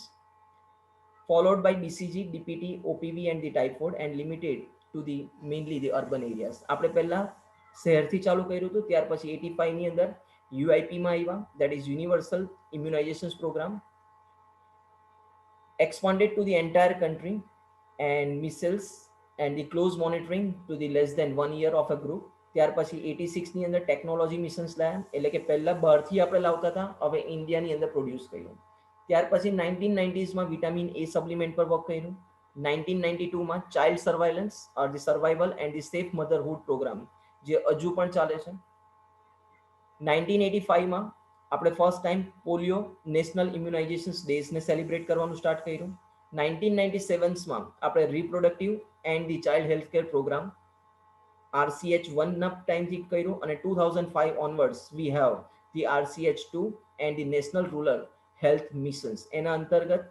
followed by BCG, DPT, OPV and the typhoid, and limited to the mainly the urban areas. આપણે પહેલા શહેરથી ચાલુ કર્યું હતું, ત્યાર પછી 85 ની અંદર UIP માં આવ્યા, that is universal immunizations program, expanded to the entire country, and measles and the close monitoring to the less than 1 year of a group. ત્યાર પછી 86 ની અંદર ટેકનોલોજી મિશન્સ લાયા, એટલે કે પહેલા બહારથી આપણે લાવતા હતા, હવે ઇન્ડિયાની અંદર પ્રોડ્યુસ કર્યું. ત્યાર પછી 1990s માં વિટામિન એ સપ્લિમેન્ટ પર વર્ક કર્યું. 1992 માં child surveillance or the survival and the safe motherhood programme, જે હજુ પણ ચાલે છે. 1985 માં આપણે first time polio national immunisation ડેઝને સેલિબ્રેટ કરવાનું સ્ટાર્ટ કર્યું. 1997 માં આપણે reproductive and the child health care programme RCH1 ના ટાઈમથી કર્યું, અને 2005 onwards we have the RCH2 and the national rural health missions. એના અંતર્ગત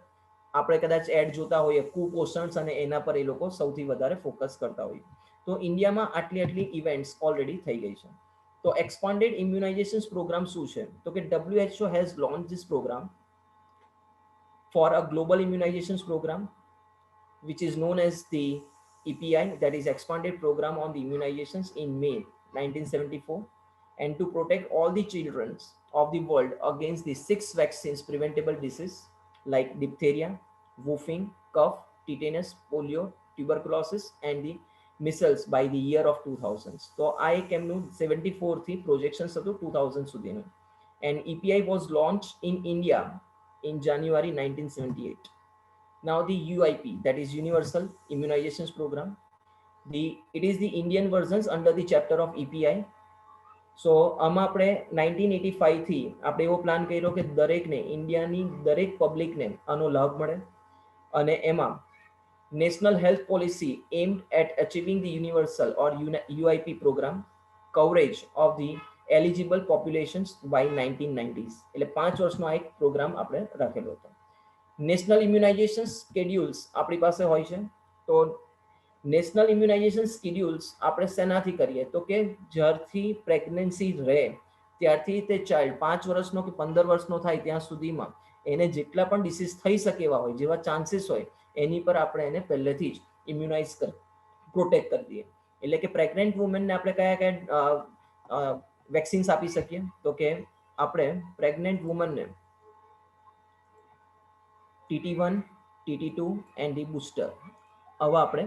આપણે કદાચ એડ જોતા હોઈએ કુપોષણ, અને એના પર એ લોકો સૌથી વધારે ફોકસ કરતા હોઈએ. તો ઇન્ડિયામાં આટલી ઇવેન્ટ્સ ઓલરેડી થઈ ગઈ છે. તો એક્સપાન્ડેડ ઇમ્યુનાઇઝેશન પ્રોગ્રામ શું છે? તો કે WHO has launch this program for a global immunization program which is known as the EPI, that is expanded program on the immunizations, in May 1974, and to protect all the children of the world against the 6 vaccines preventable disease like diphtheria, woofing, cough, tetanus, polio, tuberculosis and the measles by the year of 2000. So I came to 74 થી projections હતું 2000 સુધીનું, and EPI was launched in India in January 1978. Now the UIP, that is Universal Immunizations Program, it is the Indian versions under the chapter of EPI. So આમાં આપણે 1985 થી આપણે એવો plan કર્યો કે દરેકને, ઇન્ડિયાની દરેક પબ્લિકને આનો લાભ મળે, અને એમાં national health policy aimed at achieving the universal or UIP program coverage of the eligible populations by 1990s. એટલે 5 વર્ષનો આ એક પ્રોગ્રામ આપણે રાખેલો હતો. નેશનલ ઇમ્યુનાઇઝેશન સ્કેડ્યુલ્સ આપણી પાસે હોય છે. તો નેશનલ ઇમ્યુનાઇઝેશન સ્કેડ્યુલ્સ આપણે શેનાથી કરીએ? તો કે જ્યારથી પ્રેગ્નન્સી રહે ત્યારથી તે ચાઇલ્ડ 5 વર્ષનો કે 15 વર્ષનો થાય ત્યાં સુધીમાં એને જેટલા પણ ડિસીઝ થઈ શકે એવા હોય, જેવા ચાન્સીસ હોય, એની પર આપણે એને પહેલેથી જ ઇમ્યુનાઇઝ પ્રોટેક્ટ કરી દઈએ. એટલે કે પ્રેગ્નન્ટ વુમેનને આપણે કયા વેક્સિન્સ આપી શકીએ? તો કે આપણે pregnant વુમનને TT1, TT2 and the booster. હવે આપણે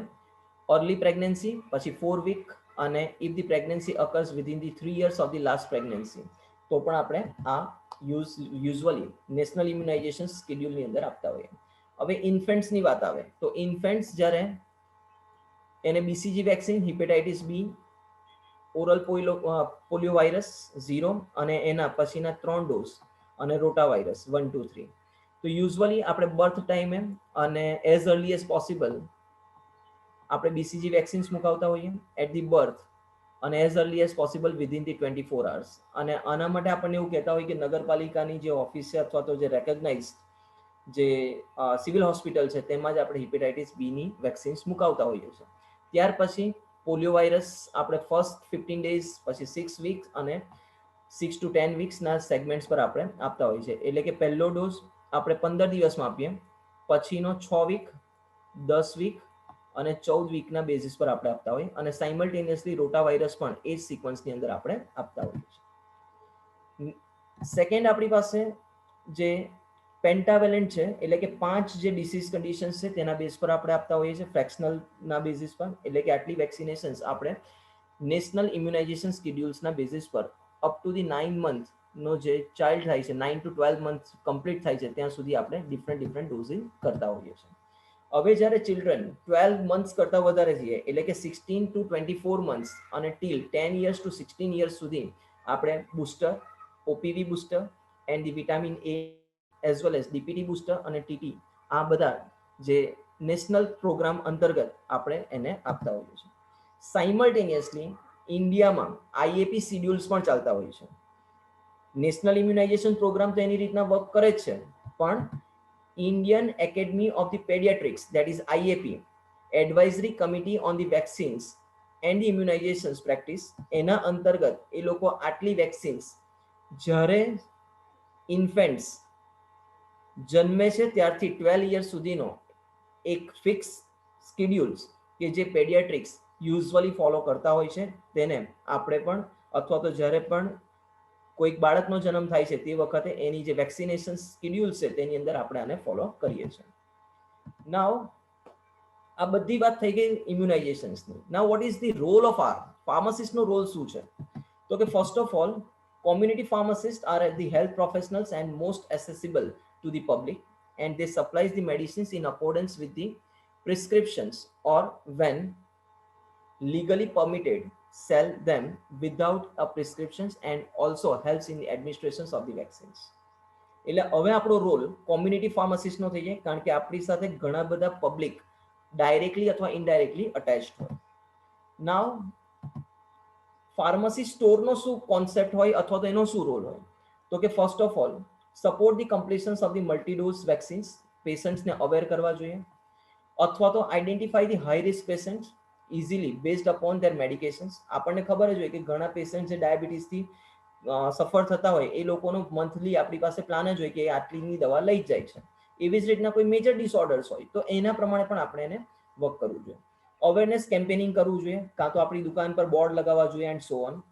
early pregnancy, પછી 4 week, અને if the pregnancy occurs within the 3 years of the last pregnancy, તો પણ આપણે આ યુઝ્યુઅલી નેશનલ ઇમ્યુનાઇઝેશન સ્કેડ્યુલની અંદર આપતા હોઈએ. હવે ઇન્ફેન્ટ્સની વાત આવે તો ઇન્ફેન્ટ્સ જ્યારે એને BCG vaccine, hepatitis B, oral polio virus 0 અને એના પછીના 3 ડોઝ, અને રોટા વાયરસ 1, 2, 3. તો યુઝ્યુઅલી આપણે બર્થ ટાઈમે અને એઝ અર્લી એઝ પોસિબલ આપણે BCG વેક્સિન્સ મુકાવતા હોઈએ એટ ધી બર્થ, અને as early as possible within the 24 hours. અને આના માટે આપણને એવું કહેતા હોય કે નગરપાલિકાની જે ઓફિસ છે અથવા તો જે રેકગ્નાઇઝ જે સિવિલ હોસ્પિટલ છે તેમાં જ આપણે હિપેટાઇટિસ બીની વેક્સિન્સ મુકાવતા હોઈએ છીએ. ત્યાર પછી પોલિયો વાયરસ આપણે ફર્સ્ટ 15 days, પછી 6 weeks અને 6 to 10 weeksના સેગમેન્ટ્સ પર આપણે આપતા હોઈએ છીએ. એટલે કે પહેલો ડોઝ આપણે 15 દિવસમાં આપીએ, પછીનો 6 week, 10 week અને 14 વીકના બેઝિસ પર આપણે આપતા હોઈએ અને સાયમલ્ટેનિયસલી રોટાવાયરસ પણ એ જ સિક્વન્સની અંદર આપણે આપતા હોઈએ છીએ. સેકન્ડ આપણી પાસે જે પેન્ટાવેલેન્ટ છે, એટલે કે 5 જે ડિસીઝ કન્ડિશન્સ છે તેના બેઝ પર આપણે આપતા હોઈએ છીએ ફ્રેક્શનલના બેઝિસ પર, એટલે કે આટલી વેક્સિનેશન્સ આપણે નેશનલ ઇમ્યુનાઇઝેશન શેડ્યુલ્સના બેઝિસ પર અપ ટુ ધી 9 મંથનો જે ચાઇલ્ડ થાય છે, 9 to 12 મંથ કમ્પ્લીટ થાય છે ત્યાં સુધી આપણે ડિફરન્ટ ડોઝિંગ કરતા હોઈએ છીએ. હવે જ્યારે ચિલ્ડ્રન 12 મંથ્સ કરતાં વધારે થઈએ, એટલે કે 16 to 24 મંથ્સ અને ટીલ 10 years to 16 years સુધી આપણે booster, OPV booster and the vitamin A as well as DPT booster અને ટીટી આ બધા જે નેશનલ પ્રોગ્રામ અંતર્ગત આપણે એને આપતા હોઈએ છીએ. સાયમલ્ટેનિયસલી ઇન્ડિયામાં આઈએપી શિડ્યુલ્સ પણ ચાલતા હોય છે. નેશનલ ઇમ્યુનાઇઝેશન પ્રોગ્રામ તો એની રીતના વર્ક કરે જ છે, પણ Indian Academy of the Pediatrics, that is IAP, Advisory Committee on the Vaccines and the Immunizations Practice, એના અંતર્ગત એ લોકો આટલી વેક્સિન્સ જ્યારે ઇન્ફેન્ટ્સ જન્મે છે ત્યારથી 12 years સુધીનો એક ફિક્સ સ્કેડ્યુલ્સ કે જે પેડિયાટ્રિક્સ યુઝ્યુઅલી ફોલો કરતા હોય છે તેને આપણે પણ અથવા તો જ્યારે પણ કોઈક બાળકનો જન્મ થાય છે તે વખતે એની જે વેક્સિનેશન સ્કેડ્યુલ છે તેની અંદર આપણે આને ફોલો કરીએ છીએ. નાઉ આ બધી વાત થઈ ગઈ ઇમ્યુનાઇઝેશન્સની. Now what is the role of ફાર્માસિસ્ટનો રોલ શું છે? તો કે first of all community pharmacists are the health professionals and most accessible to the public, and they supplies the medicines in accordance with the prescriptions or when legally permitted sell them without a prescriptions and also helps in the administrations of the vaccines. એટલે હવે આપણો role community ફાર્માસિસ્ટનો થઈ જાય, કારણ કે આપણી સાથે ઘણા બધા પબ્લિક ડાયરેક્ટલી અથવા ઇનડાયરેક્ટલી અટેચ્ડ હોય. નાવ ફાર્મસી સ્ટોરનો શું કોન્સેપ્ટ હોય અથવા તો એનો શું રોલ હોય? તો કે first of all support the completions of the multidose vaccines, પેશન્ટ્સને અવેર કરવા જોઈએ, અથવા તો identify the high risk patients easily based upon their medications. આપણને ખબર જ હોય કે ઘણા પેશન્ટ જે ડાયાબિટીસથી સફર થતા હોય એ લોકોનો મંથલી આપણી પાસે પ્લાન જ હોય કે આટલીની દવા લઈ જ જાય છે. એવી જ રીતના કોઈ મેજર ડિસઓર્ડર્સ હોય તો એના પ્રમાણે પણ આપણે એને વર્ક કરવું જોઈએ. અવેરનેસ કેમ્પેનિંગ કરવું જોઈએ, કાં તો આપણી દુકાન પર બોર્ડ લગાવવા જોઈએ and so on.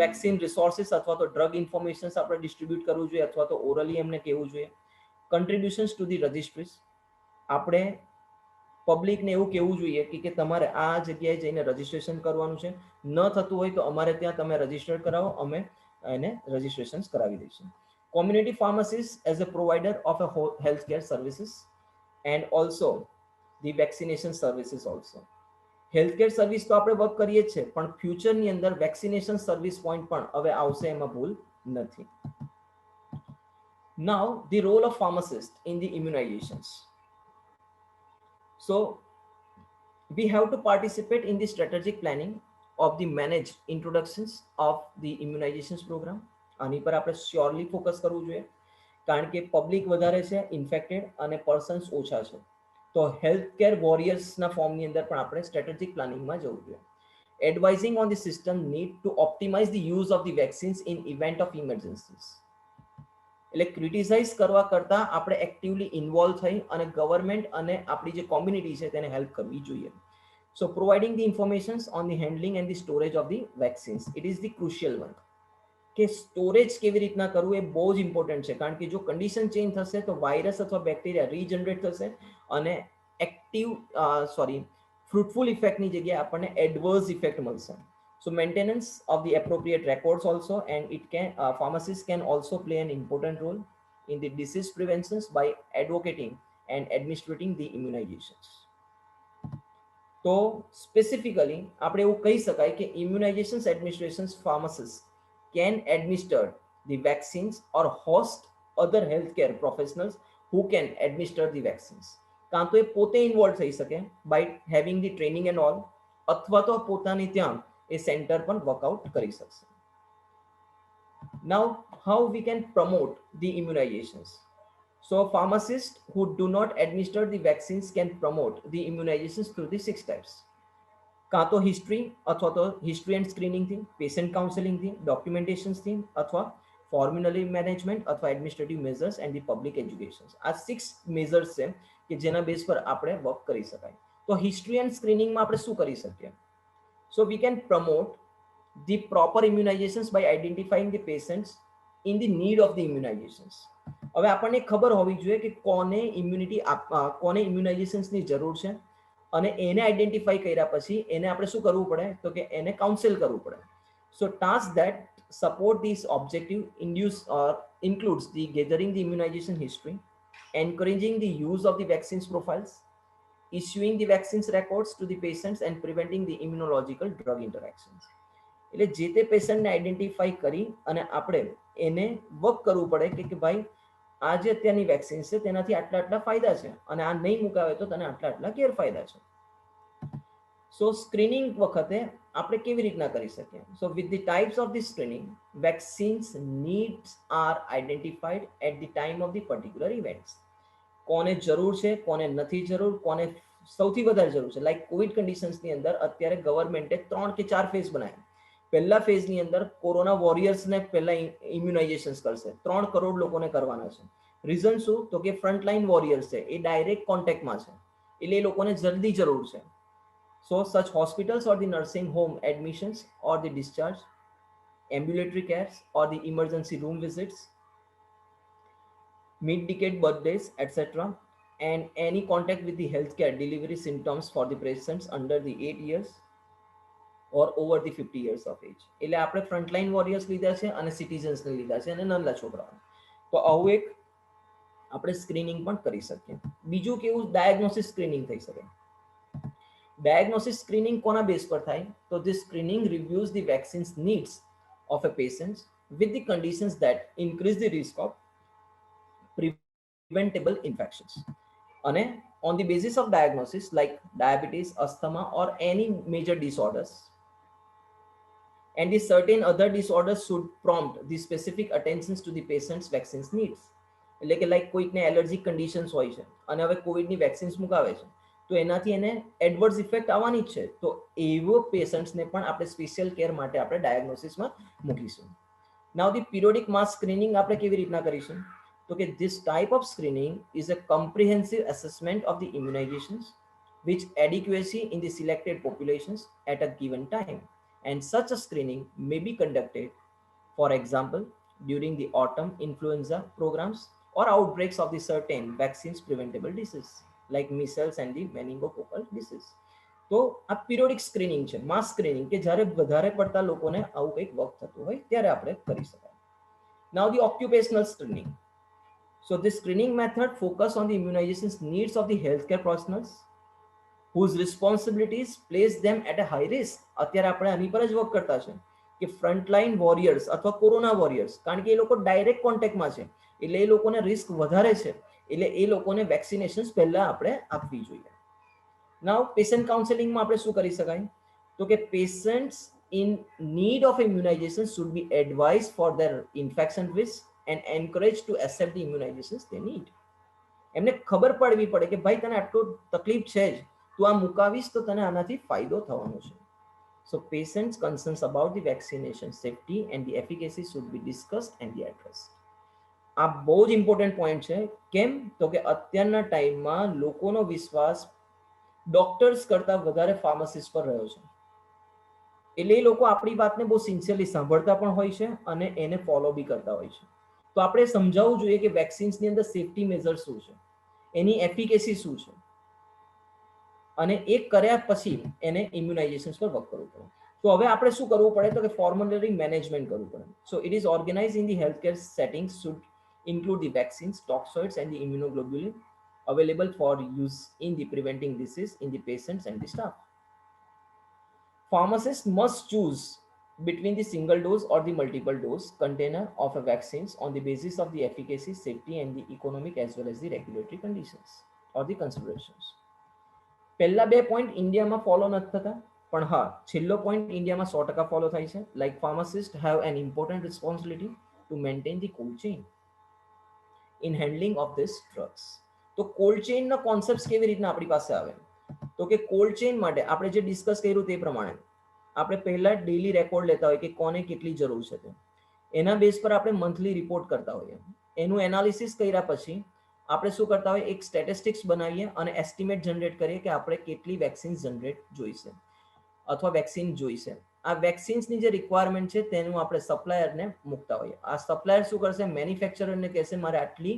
Vaccine resources અથવા તો ડ્રગ ઇન્ફોર્મેશન્સ આપણે ડિસ્ટ્રીબ્યુટ કરવું જોઈએ અથવા તો ઓરલી એમને કહેવું જોઈએ. કન્ટ્રીબ્યુશન્સ ટુ ધી રજિસ્ટ્રીઝ, આપણે પબ્લિકને એવું કહેવું જોઈએ કે તમારે આ જગ્યાએ જઈને રજિસ્ટ્રેશન કરવાનું છે, ન થતું હોય તો અમારે ત્યાં તમે રજિસ્ટર કરાવો, અમે એને રજિસ્ટ્રેશન કરાવી દઈશું. Community pharmacist as a provider of a health care services and also the vaccination services also. Health care service તો આપણે વર્ક કરીએ જ છે, પણ ફ્યુચરની અંદર વેક્સિનેશન સર્વિસ પોઈન્ટ પણ હવે આવશે, એમાં ભૂલ નથી. Now the role of pharmacist in the immunizations. So we have to participate in the strategic planning of the managed introductions of the immunizations program. આની પર આપણે શ્યોરલી ફોકસ કરવું જોઈએ, કારણ કે પબ્લિક વધારે છે ઇન્ફેક્ટેડ અને પર્સન્સ ઓછા છે. તો હેલ્થ કેર વોરિયર્સના ફોર્મની અંદર પણ આપણે સ્ટ્રેટેજિક પ્લાનિંગમાં જવું જોઈએ. Advising on the system need to optimize the use of the vaccines in event of emergencies. એટલે ક્રિટિસાઇઝ કરવા કરતાં આપણે એક્ટિવલી ઇન્વોલ્વ થઈ અને ગવર્મેન્ટ અને આપણી જે કોમ્યુનિટી છે તેને હેલ્પ કરવી જોઈએ. So providing the informations on the handling and the storage of the vaccines, it is the crucial one. કે સ્ટોરેજ કેવી રીતના કરવું એ બહુ જ ઇમ્પોર્ટન્ટ છે, કારણ કે જો કન્ડિશન ચેન્જ થશે તો વાયરસ અથવા બેક્ટેરિયા રીજનરેટ થશે અને ફ્રૂટફુલ ઇફેક્ટની જગ્યાએ આપણને એડવર્સ ઇફેક્ટ મળશે. So maintenance of the appropriate records also, and it can pharmacists can also play an important role in the disease preventions by advocating and administering the immunizations. તો specifically આપણે એવું કહી શકાય કે immunizations administrations pharmacists can administer the vaccines or host other healthcare professionals who can administer the vaccines. કાં તો એ પોતે involve થઈ શકે by having the training and all, અથવા તો પોતાની ત્યાં એ સેન્ટર પણ વર્કઆઉટ કરી શકશે. Now, how we can promote the immunizations? So, pharmacists who do not administer the vaccines can promote the immunizations through the 6 types. કાં તો હિસ્ટ્રી અથવા તો હિસ્ટ્રી એન્ડ સ્ક્રીનિંગ થી, પેશન્ટ કાઉન્સેલિંગ થી, ડોક્યુમેન્ટેશન થી, અથવા ફોર્મ્યુલરી મેનેજમેન્ટ અથવા administrative measures and the public education. આ 6 મેઝર્સ છે કે જેના બેઝ પર આપણે વર્ક કરી શકાય. તો તો હિસ્ટ્રી એન્ડ સ્ક્રીનિંગમાં આપણે શું કરી શકીએ? So we can promote the proper immunizations by identifying the patients in the need of the immunizations. હવે આપણને ખબર હોવી જોઈએ કે કોને ઇમ્યુનાઇઝેશન્સની જરૂર છે અને એને આઈડેન્ટિફાઈ કર્યા પછી એને આપણે શું કરવું પડે? તો કે એને કાઉન્સેલ કરવું પડે. So task that support this objective includes the gathering the immunization history, encouraging the use of the vaccines profiles, issuing the vaccines records to the patients and preventing the immunological drug interactions. એટલે જે તે પેશન્ટને identify કરી અને આપણે એને work કરવું પડે કે ભાઈ આ જે અત્યારની વેક્સિન છે તેનાથી આટલા આટલા ફાયદા છે અને આ નહીં મુકાવે તો તને આટલા આટલા ગેરફાયદા છે. સો સ્ક્રીનિંગ વખતે આપણે કેવી રીતના કરી શકીએ? So with the types of the screening, vaccines needs are identified at the time of the particular events. કોને જરૂર છે, કોને નથી જરૂર, કોને સૌથી વધારે જરૂર છે. લાઈક કોવિડ કન્ડિશન્સની અંદર અત્યારે ગવર્મેન્ટે 3 કે 4 ફેઝ બનાવ્યા. પહેલા ફેઝની અંદર કોરોના વોરિયર્સને પહેલા ઇમ્યુનાઇઝેશન કરશે. 3 કરોડ લોકોને કરવાના છે. રીઝન શું? તો કે ફ્રન્ટલાઇન વોરિયર્સ છે, એ ડાયરેક્ટ કોન્ટેક્ટમાં છે, એટલે એ લોકોને જલ્દી જરૂર છે. So such hospitals or the nursing home admissions or the discharge, ambulatory cares or the emergency room visits, mid-decade birthdays, etc., and any contact with the healthcare delivery symptoms for the patients under the 8 years or over the 50 years of age. એટલે આપણે frontline warriors લીધા છે અને સિટીઝન્સને લીધા છે અને નાના છોકરાઓ. તો આવું એક આપણે સ્ક્રીનિંગ પણ કરી શકીએ. બીજું કેવું? ડાયગ્નોસિસ સ્ક્રીનિંગ થઈ શકે. ડાયગ્નોસિસ સ્ક્રીનિંગ કોના બેઝ પર થાય? તો this screening reviews the vaccines needs of a patient with the conditions that increase the risk of preventable infections. And on the basis of diagnosis like diabetes, asthma or any major disorders, and the certain other disorders should prompt the specific attentions to the patient's vaccines needs. એટલે કે like કોઈકને allergic conditions હોય છે અને હવે કોવિડની vaccines મુકાવે છે તો એનાથી એને એડવર્સ ઇફેક્ટ આવવાની જ છે, તો એવો પેશન્ટ્સને પણ આપણે સ્પેશિયલ કેર માટે આપણે ડાયગ્નોસિસમાં મૂકીશું. નાઉ ધી પિરિયોડિક માસ સ્ક્રીનિંગ આપણે કેવી રીતના કરીશું? તો કે this type of screening is a comprehensive assessment of the immunizations which adequacy in the selected populations at a given time, and such a screening may be conducted, for example, during the autumn influenza programs or outbreaks of the certain vaccines preventable disease like measles and the meningococcal disease. તો આ periodic screening છે, માસ screening, કે જ્યારે વધારે પડતા લોકોને આવું કંઈક વર્ક થતું હોય ત્યારે આપણે કરી શકાય. Now the occupational screening. So this screening method focus on the immunization needs of the healthcare professionals whose responsibilities place them at a high risk. અત્યારે આપણે આની પર જ વર્ક કરતા છે કે ફ્રન્ટલાઇન વોરિયર્સ અથવા કોરોના વોરિયર્સ, કારણ કે એ લોકો ડાયરેક્ટ કોન્ટેક્ટમાં છે એટલે એ લોકોને રિસ્ક વધારે છે, એટલે એ લોકોને વેક્સિનેશન્સ પહેલા આપણે આપવી જોઈએ. નાઉ પેશન્ટ કાઉન્સેલિંગમાં આપણે શું કરી શકાય? તો કે patients in need of immunization should be advised for their infection risk and encouraged to accept the immunizations they need. એમને ખબર પડવી પડે કે ભાઈ તને આટલું તકલીફ છે જ, તું આ મુકાવીશ તો તને આનાથી ફાયદો થવાનો છે. So patients' concerns about the vaccination safety and the efficacy should be discussed and be addressed. આ બહુ જ ઇમ્પોર્ટન્ટ પોઈન્ટ છે. કેમ? તો કે અત્યારના ટાઈમમાં લોકોનો વિશ્વાસ ડોક્ટર્સ કરતા વધારે ફાર્માસિસ્ટ પર રહ્યો છે. એટલે એ લોકો આપણી વાતને બહુ સિન્સિયરલી સાંભળતા પણ હોય છે અને એને ફોલો બી કરતા હોય છે. તો આપણે સમજાવવું જોઈએ કે વેક્સિન્સની અંદર સેફટી મેજર શું છે, એની એફિકેસી શું છે, અને એ કર્યા પછી એને ઇમ્યુનાઇઝેશન પર વર્ક કરવું પડે. તો હવે આપણે શું કરવું પડે? તો કે ફોર્મ્યુલરી મેનેજમેન્ટ કરવું પડે. So it is organize in the healthcare settings should include the vaccines, toxoids and the immunoglobulin available for use in the preventing disease in the patients and the staff. Pharmacists must choose between the single dose or the multiple dose container of a vaccines on the basis of the efficacy, safety and the economic as well as the regulatory conditions or the considerations. પહેલા બે point ઇન્ડિયામાં follow નથી થતા, પણ હા છેલ્લો point ઇન્ડિયામાં 100% follow થાય છે. Like pharmacist have an important responsibility to maintain the cold chain in handling of this drugs. તો કોલ્ડ ચેઇનના કોન્સેપ્ટ કેવી રીતના આપણી પાસે આવે? તો કે કોલ્ડ ચેઇન માટે આપણે જે ડિસ્કસ કર્યું તે પ્રમાણે આપણે પહેલા ડેલી રેકોર્ડ લેતા હોય કે કોને કેટલી જરૂર છે તે, એના બેઝ પર આપણે મંથલી રિપોર્ટ કરતા હોઈએ. એનું એનાલિસિસ કર્યા પછી આપણે શું કરતા હોય, એક સ્ટેટિસ્ટિક્સ બનાવીએ અને એસ્ટિમેટ જનરેટ કરીએ કે આપણે કેટલી વેક્સિન જનરેટ જોઈશે અથવા વેક્સિન જોઈશે. આ વેક્સિન્સની જે રિક્વાયરમેન્ટ છે તેનું આપણે સપ્લાયરને મૂકતા હોઈએ. આ સપ્લાયર શું કરશે, મેન્યુફેક્ચરરને કહેશે મારે આટલી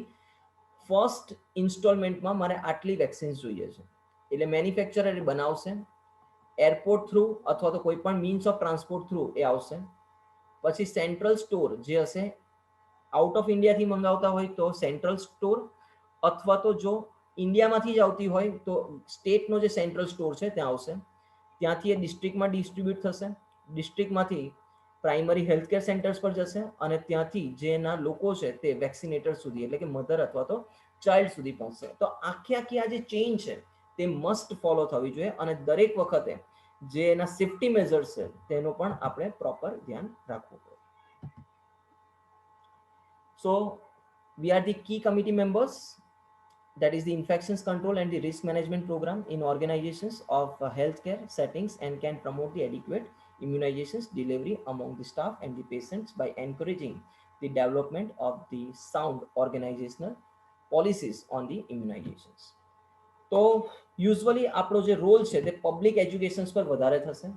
ફર્સ્ટ ઇન્સ્ટોલમેન્ટમાં મારે આટલી વેક્સિન્સ જોઈએ છે. એટલે મેન્યુફેક્ચરર બનાવશે, એરપોર્ટ થ્રુ અથવા તો કોઈ પણ મીન્સ ઓફ ટ્રાન્સપોર્ટ થ્રુ એ આવશે. પછી સેન્ટ્રલ સ્ટોર જે હશે, આઉટ ઓફ ઇન્ડિયાથી મંગાવતા હોય તો સેન્ટ્રલ સ્ટોર, અથવા તો જો ઇન્ડિયામાંથી જ આવતી હોય તો સ્ટેટનો જે સેન્ટ્રલ સ્ટોર છે ત્યાં આવશે. ત્યાંથી એ ડિસ્ટ્રિક્ટમાં ડિસ્ટ્રીબ્યુટ થશે, ડિસ્ટ્રિક્ટમાંથી પ્રાઇમરી હેલ્થકેર સેન્ટર્સ પર જશે અને ત્યાંથી જેના લોકો છે તે વેક્સિનેટર સુધી એટલે કે મધર અથવા તો ચાઇલ્ડ સુધી પહોંચશે. તો આખી આ જે ચેઇન છે તે મસ્ટ ફોલો થવી જોઈએ અને દરેક વખતે જે એના સેફ્ટી મેઝર્સ છે તેનું પણ આપણે પ્રોપર ધ્યાન રાખવું પડે. So we are the key committee members, that is the infections control and the risk management program in organizations of healthcare settings, and can promote the adequate immunizations delivery among the staff and the patients by encouraging the development of the sound organizational policies on the immunizations. તો usually આપણો જે role છે તે public educations પર વધારે થશે.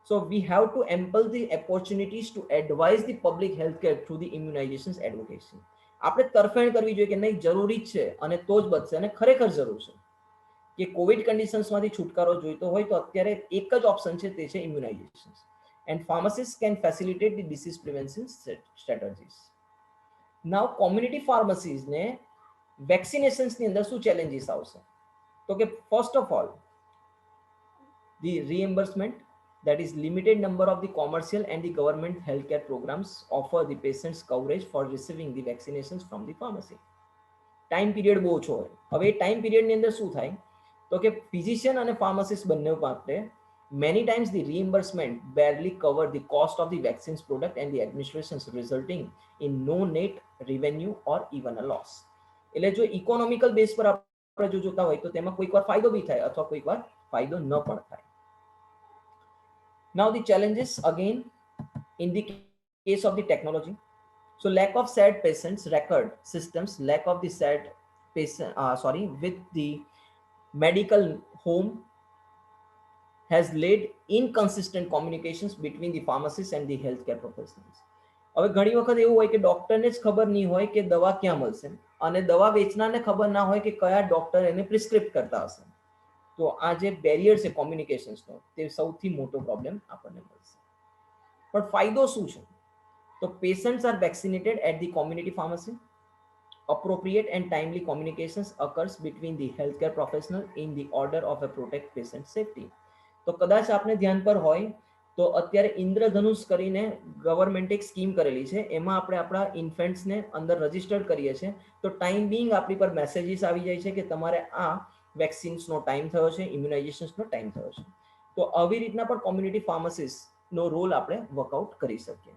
So we have to ample the opportunities to advise the public healthcare through the immunizations advocacy. આપણે તરફેણ કરવી જોઈએ કે નહીં જરૂરી છે અને તો જ બચશે, અને ખરેખર જરૂર છે કે કોવિડ કન્ડિશન્સમાંથી છુટકારો જોઈતો હોય તો અત્યારે એક જ ઓપ્શન છે, તે છે immunizations. And pharmacist can facilitate the disease prevention strategies. Now community ફાર્મસીઝને વેક્સિનેશન્સની અંદર શું ચેલેન્જીસ આવશે? તો કે first of all the reimbursement, that is limited number of the commercial and the government healthcare programs offer the patients coverage for receiving the vaccinations from the pharmacy. Time period બહુ ઓછો હોય. હવે time પીરિયડની અંદર શું થાય તો કે physician અને ફાર્માસિસ્ટ બંને માટે many times the reimbursement barely cover the cost of the vaccines product and the administrations, resulting in no net revenue or even a loss. એટલે જો ઇકોનોમિકલ બેઝ પર આપણે જો જોતા હોય તો તેમાં કોઈક વાર ફાયદો બી થાય અથવા કોઈક વાર ફાયદો ન પણ થાય. Now the challenges again in the case of the technology. So lack of SAD patients record systems, lack of the SAD patient, with the medical home has led inconsistent communications between the pharmacists and the healthcare professionals. હવે ઘણી વખત એવું હોય કે ડોક્ટરને જ ખબર નહીં હોય કે દવા ક્યાં મળશે અને દવા વેચનારને ખબર ના હોય કે કયા ડોક્ટર એને પ્રિસ્ક્રિપ્ટ કરતા હશે. તો આ જે બેરિયર છે કોમ્યુનિકેશન્સનો તે સૌથી મોટો પ્રોબ્લેમ આપણને મળશે. પણ ફાયદો શું છે? તો patients are vaccinated at the community pharmacy. Appropriate and timely communications occurs between the healthcare professional in the order of a protect patient safety. તો કદાચ આપને ધ્યાન પર હોય તો અત્યારે ઇન્દ્રધનુષ કરીને ગવર્મેન્ટ એક સ્કીમ કરેલી છે, એમાં આપણે આપણા ઇન્ફેન્ટ્સને અંદર રજીસ્ટર્ડ કરીએ છીએ તો ટાઈમ બિંગ આપણી પર મેસેજીસ આવી જાય છે કે તમારે આ વેક્સિન્સનો ટાઈમ થયો છે, ઇમ્યુનાઇઝેશન્સનો ટાઈમ થયો છે. તો આવી રીતના પણ કોમ્યુનિટી ફાર્મસિસ્ટનો રોલ આપણે વર્કઆઉટ કરી શકીએ.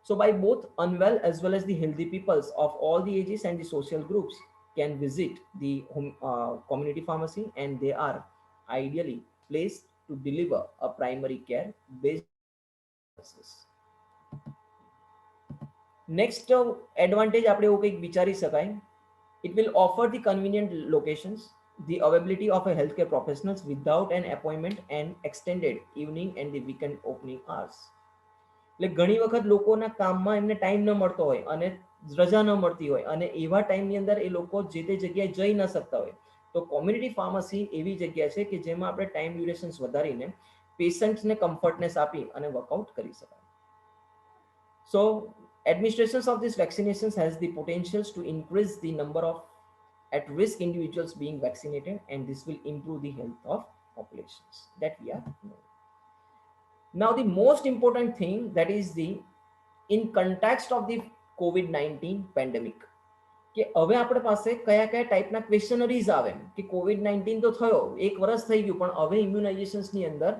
So by both unwell as well as the healthy peoples of all the ages and the social groups can visit the community pharmacy, and they are ideally placed to deliver a primary care based services. Next advantage આપણે એવું કંઈક વિચારી શકાય. It will offer the convenient locations, the availability of a healthcare professionals without an appointment, and extended evening and the weekend opening hours. એટલે ઘણી વખત લોકોના કામમાં એમને ટાઈમ ન મળતો હોય અને રજા ન મળતી હોય અને એવા ટાઈમની અંદર એ લોકો જે તે જગ્યાએ જઈ ન શકતા હોય તો કોમ્યુનિટી ફાર્મસી એવી જગ્યા છે કે જેમાં આપણે ટાઈમ ડ્યુરેશન્સ વધારીને પેશન્ટ્સને કમ્ફર્ટનેસ આપી અને વર્કઆઉટ કરી શકાય. So administrations of these vaccinations has the potentials to increase the number of at-risk individuals being vaccinated, and this will improve the health of populations that we are knowing. Now the most important thing, that is the in context of the COVID-19 pandemic, કે હવે આપણે પાસે કયા કયા ટાઈપના ક્વેશ્ચનરીઝ આવે કે COVID-19 તો થયો, એક વર્ષ થઈ ગયું, પણ હવે ઇમ્યુનાઇઝેશન્સની અંદર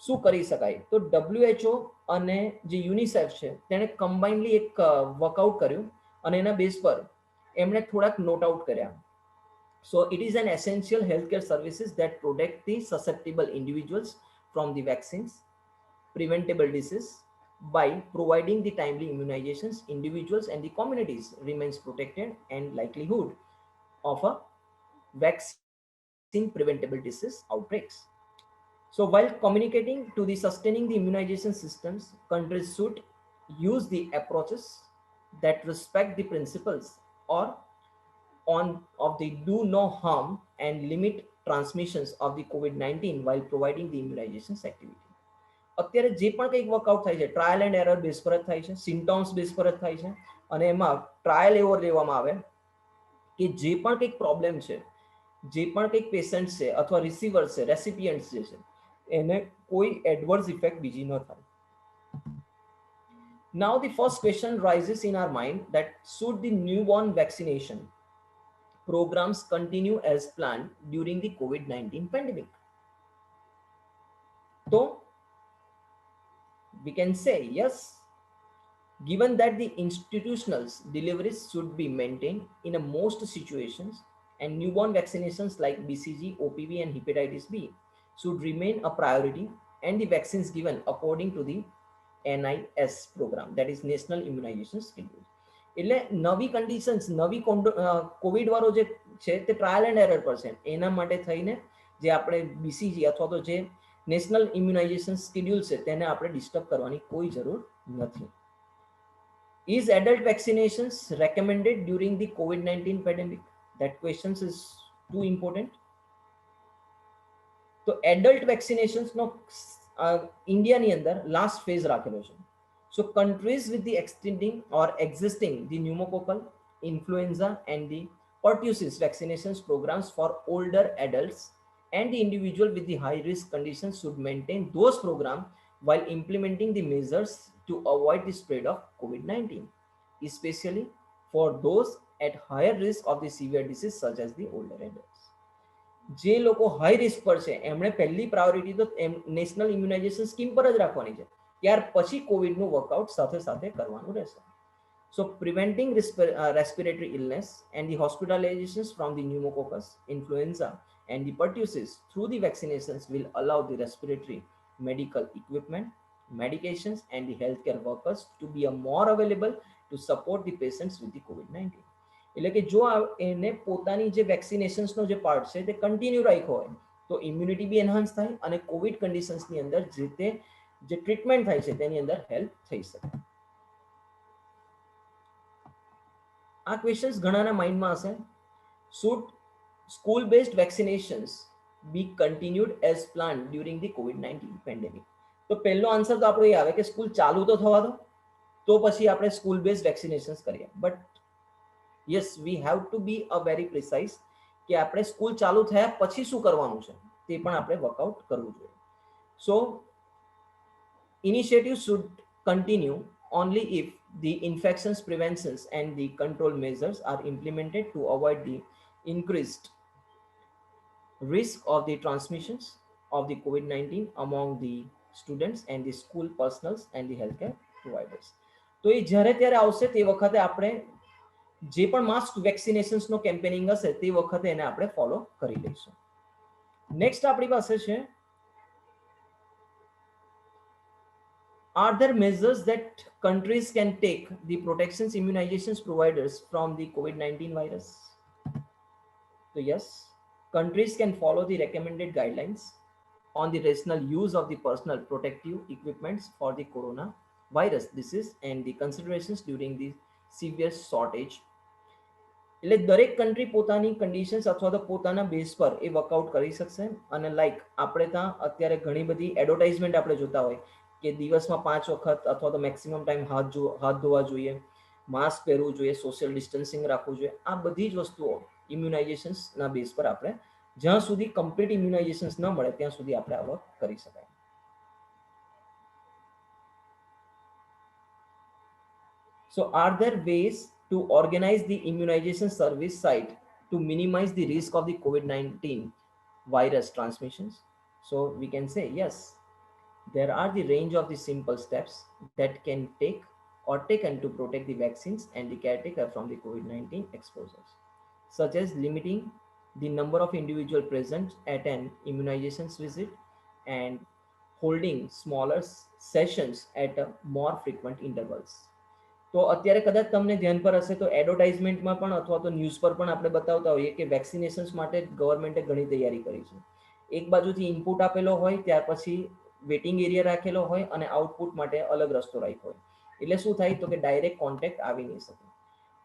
શું કરી શકાય? તો WHO અને જે યુનિસેફ છે તેણે કમ્બાઇનલી એક વર્કઆઉટ કર્યું અને એના બેઝ પર એમણે થોડાક નોટ આઉટ કર્યા. So it is an essential healthcare services that protect the susceptible individuals from the vaccines, preventable disease. By providing the timely immunizations, individuals and the communities remains protected, and likelihood of a vaccine preventable disease outbreaks. So while communicating to the sustaining the immunization systems, countries should use the approaches that respect the principles or on of the do no harm and limit transmissions of the COVID-19 while providing the immunizations activity. અત્યારે જે પણ કંઈક workout થાય છે trial and error base પર જ થાય છે, સિમ્ટમ્સ બેઝ પર જ થાય છે, અને એમાં ટ્રાયલ એવો લેવામાં આવે કે જે પણ કંઈક પ્રોબ્લેમ છે, જે પણ કંઈક પેશન્ટ છે અથવા રિસીવર છે, રેસિપિયન્ટ્સ જે છે એને કોઈ એડવર્સ ઇફેક્ટ બીજી ન થાય. Now the first question rises in our mind that should the newborn vaccination programs continue as planned during the COVID-19 pandemic? So we can say yes, given that the institutional deliveries should be maintained in a most situations and newborn vaccinations like BCG, OPV and hepatitis B should remain a priority and the vaccines given according to the NIS program, that is National Immunization Schedule. એટલે નવી conditions નવી Covid વાળો જે છે તે trial and error પર છે, એના માટે થઈને જે આપણે બીસીજી અથવા તો જે નેશનલ ઇમ્યુનાઇઝેશન સ્કેડ્યુલ છે તેને આપણે ડિસ્ટર્બ કરવાની કોઈ જરૂર નથી. Is adult vaccinations recommended during the COVID-19 pandemic? That question is too important. તો એડલ્ટ વેક્સિનેશન્સનો ઇન્ડિયાની અંદર લાસ્ટ ફેઝ રાખેલો છે. So countries with the extending or existing the pneumococcal, influenza and the pertussis vaccinations programs for older adults and the individual with the high risk conditions should maintain those programs while implementing the measures to avoid the spread of COVID-19, especially for those at higher risk of the severe disease such as the older adults. જે લોકો high risk પર છે એમણે પહેલી priority તો national immunisation scheme પર જ રાખવાની છે, ત્યાર પછી કોવિડનું વર્કઆઉટ સાથે સાથે કરવાનું રહેશે. So preventing respiratory illness and the hospitalizations from the pneumococcus, influenza and the pertussis through the vaccinations will allow the respiratory medical equipment, medications and the healthcare workers to be more available to support the patients with the COVID-19. એટલે કે જો એને પોતાની જે વેક્સિનેશન્સનો જે part છે તે continue રાખ્યો હોય તો ઇમ્યુનિટી બી એનહાન્સ થાય અને કોવિડ કન્ડિશન્સની અંદર જે ટ્રીટમેન્ટ થાય છે તેની અંદર હેલ્પ થઈ શકે. આ ક્વેશ્ચન્સ ઘણાના માઇન્ડમાં હશે. Should school based vaccinations be continued as plan during the COVID-19 pandemic? તો પહેલો આન્સર તો આપણો એ આવે કે સ્કૂલ ચાલુ તો થવા દો, તો પછી આપણે સ્કૂલ બેઝડ વેક્સિનેશન્સ કરીએ. But yes, we have to be a very precise કે આપણે સ્કૂલ ચાલુ થયા પછી શું કરવાનું છે તે પણ આપણે વર્કઆઉટ કરવું જોઈએ. So initiatives should continue only if the infections preventions and the control measures are implemented to avoid the increased risk of the transmissions of the COVID-19 among the students and the school personals and the healthcare providers. તો એ જ્યારે ત્યારે આવશે તે વખતે આપણે જે પણ માસ વેક્સિનેશન્સનો campaigning હશે તે વખતે એને આપણે ફોલો કરી લઈશું. નેક્સ્ટ આપણી પાસે છે, are there measures that countries can take the protections immunizations providers from the COVID-19 virus? So yes, countries can follow the recommended guidelines on the rational use of the personal protective equipments for the coronavirus disease and the considerations during the severe shortage. એટલે દરેક country પોતાની conditions અથવા તો પોતાના base પર એ workout કરી શકશે. અને લાઈક આપણે ત્યાં અત્યારે ઘણી બધી એડવર્ટાઇઝમેન્ટ આપણે જોતા હોય કે દિવસમાં 5 વખત અથવા તો મેક્સિમમ ટાઈમ હાથ ધોવા જોઈએ, માસ્ક પહેરવું જોઈએ, સોશિયલ ડિસ્ટન્સિંગ રાખવું જોઈએ. આ બધી જ વસ્તુઓ ઇમ્યુનાઇઝેશન્સના બેઝ પર આપણે જ્યાં સુધી કમ્પ્લીટ ઇમ્યુનાઇઝેશન્સ ન મળે ત્યાં સુધી આપણે આ વર્ક કરી શકાય. So are there ways to organize the immunization service site to minimize the risk of the COVID-19 virus transmissions? So we can say yes, there are the range of the simple steps that can take or taken to protect the vaccines and the caretaker from the COVID-19 exposures, such as limiting the number of individuals present at an immunizations visit and holding smaller sessions at more frequent intervals. તો અત્યારે કદાચ તમને ધ્યાન પર હશે તો એડવર્ટાઇઝમેન્ટમાં પણ અથવા તો ન્યૂઝ પર પણ આપણે બતાવતા હોઈએ કે વેક્સિનેશન્સ માટે ગવર્મેન્ટે ઘણી તૈયારી કરી છે. એક બાજુથી ઇનપુટ આપેલો હોય, ત્યાર પછી વેટિંગ એરિયા રાખેલો હોય અને આઉટપુટ માટે અલગ રસ્તો રાખ્યો હોય. એટલે શું થાય તો કે ડાયરેક્ટ કોન્ટેક્ટ આવી નહીં શકે.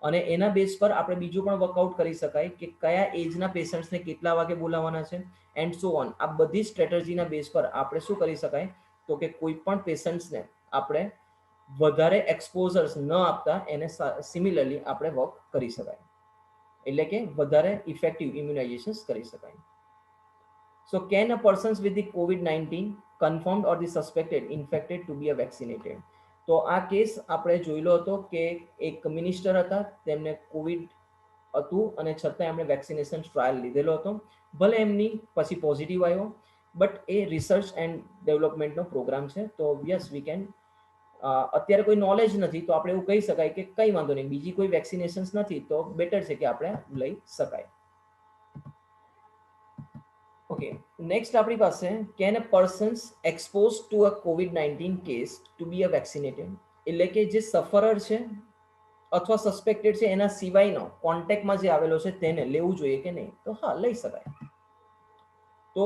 અને એના બેઝ પર આપણે બીજું પણ વર્કઆઉટ કરી શકાય કે કયા એજના પેશન્ટ્સને કેટલા વાગે બોલાવવાના છે એન્ડ સો ઓન. આ બધી સ્ટ્રેટેજીના બેઝ પર આપણે શું કરી શકાય તો કે કોઈ પણ પેશન્ટ્સને આપણે વધારે એક્સપોઝર્સ ન આપતા એને સિમિલરલી આપણે વર્ક કરી શકાય, એટલે કે વધારે ઇફેક્ટિવ ઇમ્યુનાઇઝેશન કરી શકાય. સો can a persons with the COVID-19 confirmed or the suspected infected to be a vaccinated? તો આ કેસ આપણે જોયેલો હતો કે એક મિનિસ્ટર હતા, તેમને કોવિડ હતું અને છતાં એમણે વેક્સિનેશન ટ્રાયલ લીધેલો હતો. ભલે એમની પછી પોઝિટિવ આવ્યો, બટ એ રિસર્ચ એન્ડ ડેવલપમેન્ટનો પ્રોગ્રામ છે. તો યસ વી કેન, અત્યારે કોઈ નોલેજ નથી તો આપણે એવું કહી શકાય કે કંઈ વાંધો નહીં, બીજી કોઈ વેક્સિનેશન્સ નથી તો બેટર છે કે આપણે લઈ શકાય. ઓકે, નેક્સ્ટ આપણી પાસે can a persons expose to a COVID-19 case to be a vaccinated? એટલે કે જે સફરર છે અથવા સસ્પેક્ટેડ છે એના સિવાયનો કોન્ટેક્ટમાં જે આવેલો છે તેને લેવું જોઈએ કે નહીં? તો હા, લઈ શકાય. તો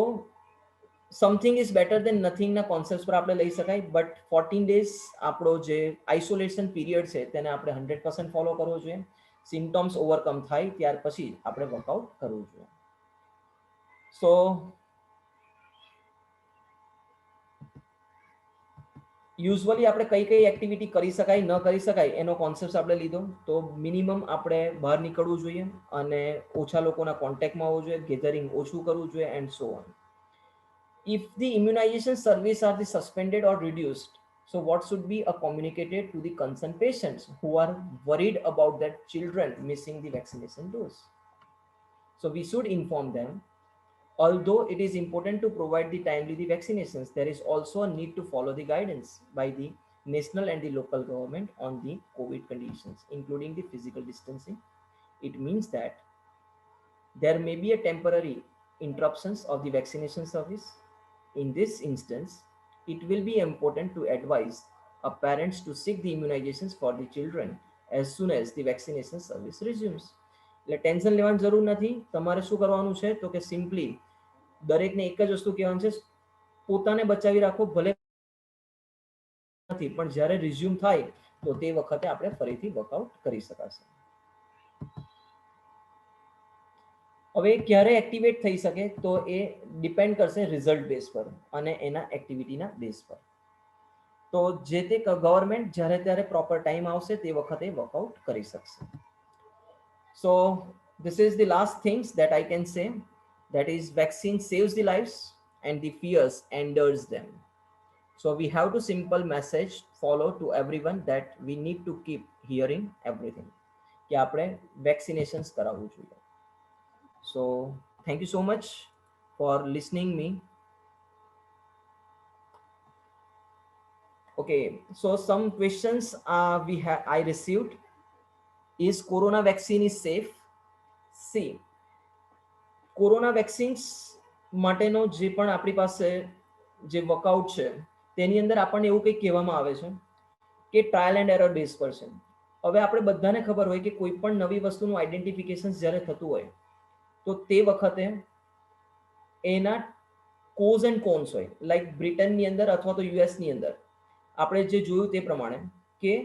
સમથિંગ ઇઝ બેટર દેન નથિંગના કોન્સેપ્ટ પર આપણે લઈ શકાય, બટ 14 ડેઝ આપણો જે આઇસોલેશન પીરિયડ છે તેને આપણે 100% ફોલો કરવો જોઈએ. સિમ્ટમ્સ ઓવરકમ થાય ત્યાર પછી આપણે વર્કઆઉટ કરવું જોઈએ. સો યુઝ્યુઅલી આપણે કઈ કઈ એક્ટિવિટી કરી શકાય ન કરી શકાય એનો કોન્સેપ્ટ આપણે લીધો. તો મિનિમમ આપણે બહાર નીકળવું જોઈએ અને ઓછા લોકોના કોન્ટેક્ટમાં આવવું જોઈએ, ગેધરિંગ ઓછું કરવું જોઈએ and so on. If the immunization service are the suspended or reduced, so what should be communicated to the concerned patients who are worried about their children missing the vaccination dose? So we should inform them. Although it is important to provide the timely the vaccinations, there is also a need to follow the guidance by the national and the local government on the COVID conditions, including the physical distancing. It means that there may be a temporary interruptions of the vaccination service. In this instance, it will be important to advise parents to seek the immunizations for the children as soon as the vaccination service resumes. એટલે tension લેવાની જરૂર નથી. તમારે શું કરવાનું છે તો કે સિમ્પલી દરેકને એક જ વસ્તુ કહેવાનું છે, પોતાને બચાવી રાખો. ભલે નથી પણ જ્યારે રિઝ્યુમ થાય તો તે વખતે આપણે ફરીથી વર્કઆઉટ કરી શકાશે. હવે ક્યારે એક્ટિવેટ થઈ શકે તો એ ડિપેન્ડ કરશે રિઝલ્ટ બેઝ પર અને એના એક્ટિવિટીના બેઝ પર. તો જે તે ગવર્મેન્ટ જ્યારે ત્યારે પ્રોપર ટાઈમ આવશે તે વખતે વર્કઆઉટ કરી શકશે. સો this is the last things that I can say, that is vaccine saves the lives and the fears endures them. So we have to simple message follow to everyone that we need to keep hearing everything કે આપણે vaccinations કરાવવું જોઈએ. So thank you so much for listening me. Okay, so some questions I received. Is corona vaccine is safe? See, corona vaccines માટેનો જે પણ આપણી પાસે જે વર્કઆઉટ છે તેની અંદર આપણને એવું કંઈક કહેવામાં આવે છે કે ટ્રાયલ એન્ડ એરર બેઝ પર છે. હવે આપણે બધાને ખબર હોય કે કોઈ પણ નવી વસ્તુનું આઈડેન્ટિફિકેશન જ્યારે થતું હોય તો તે વખતે એના કોઝ એન્ડ કોન્સ હોય. લાઈક બ્રિટનની અંદર અથવા તો યુએસની અંદર આપણે જે જોયું તે પ્રમાણે કે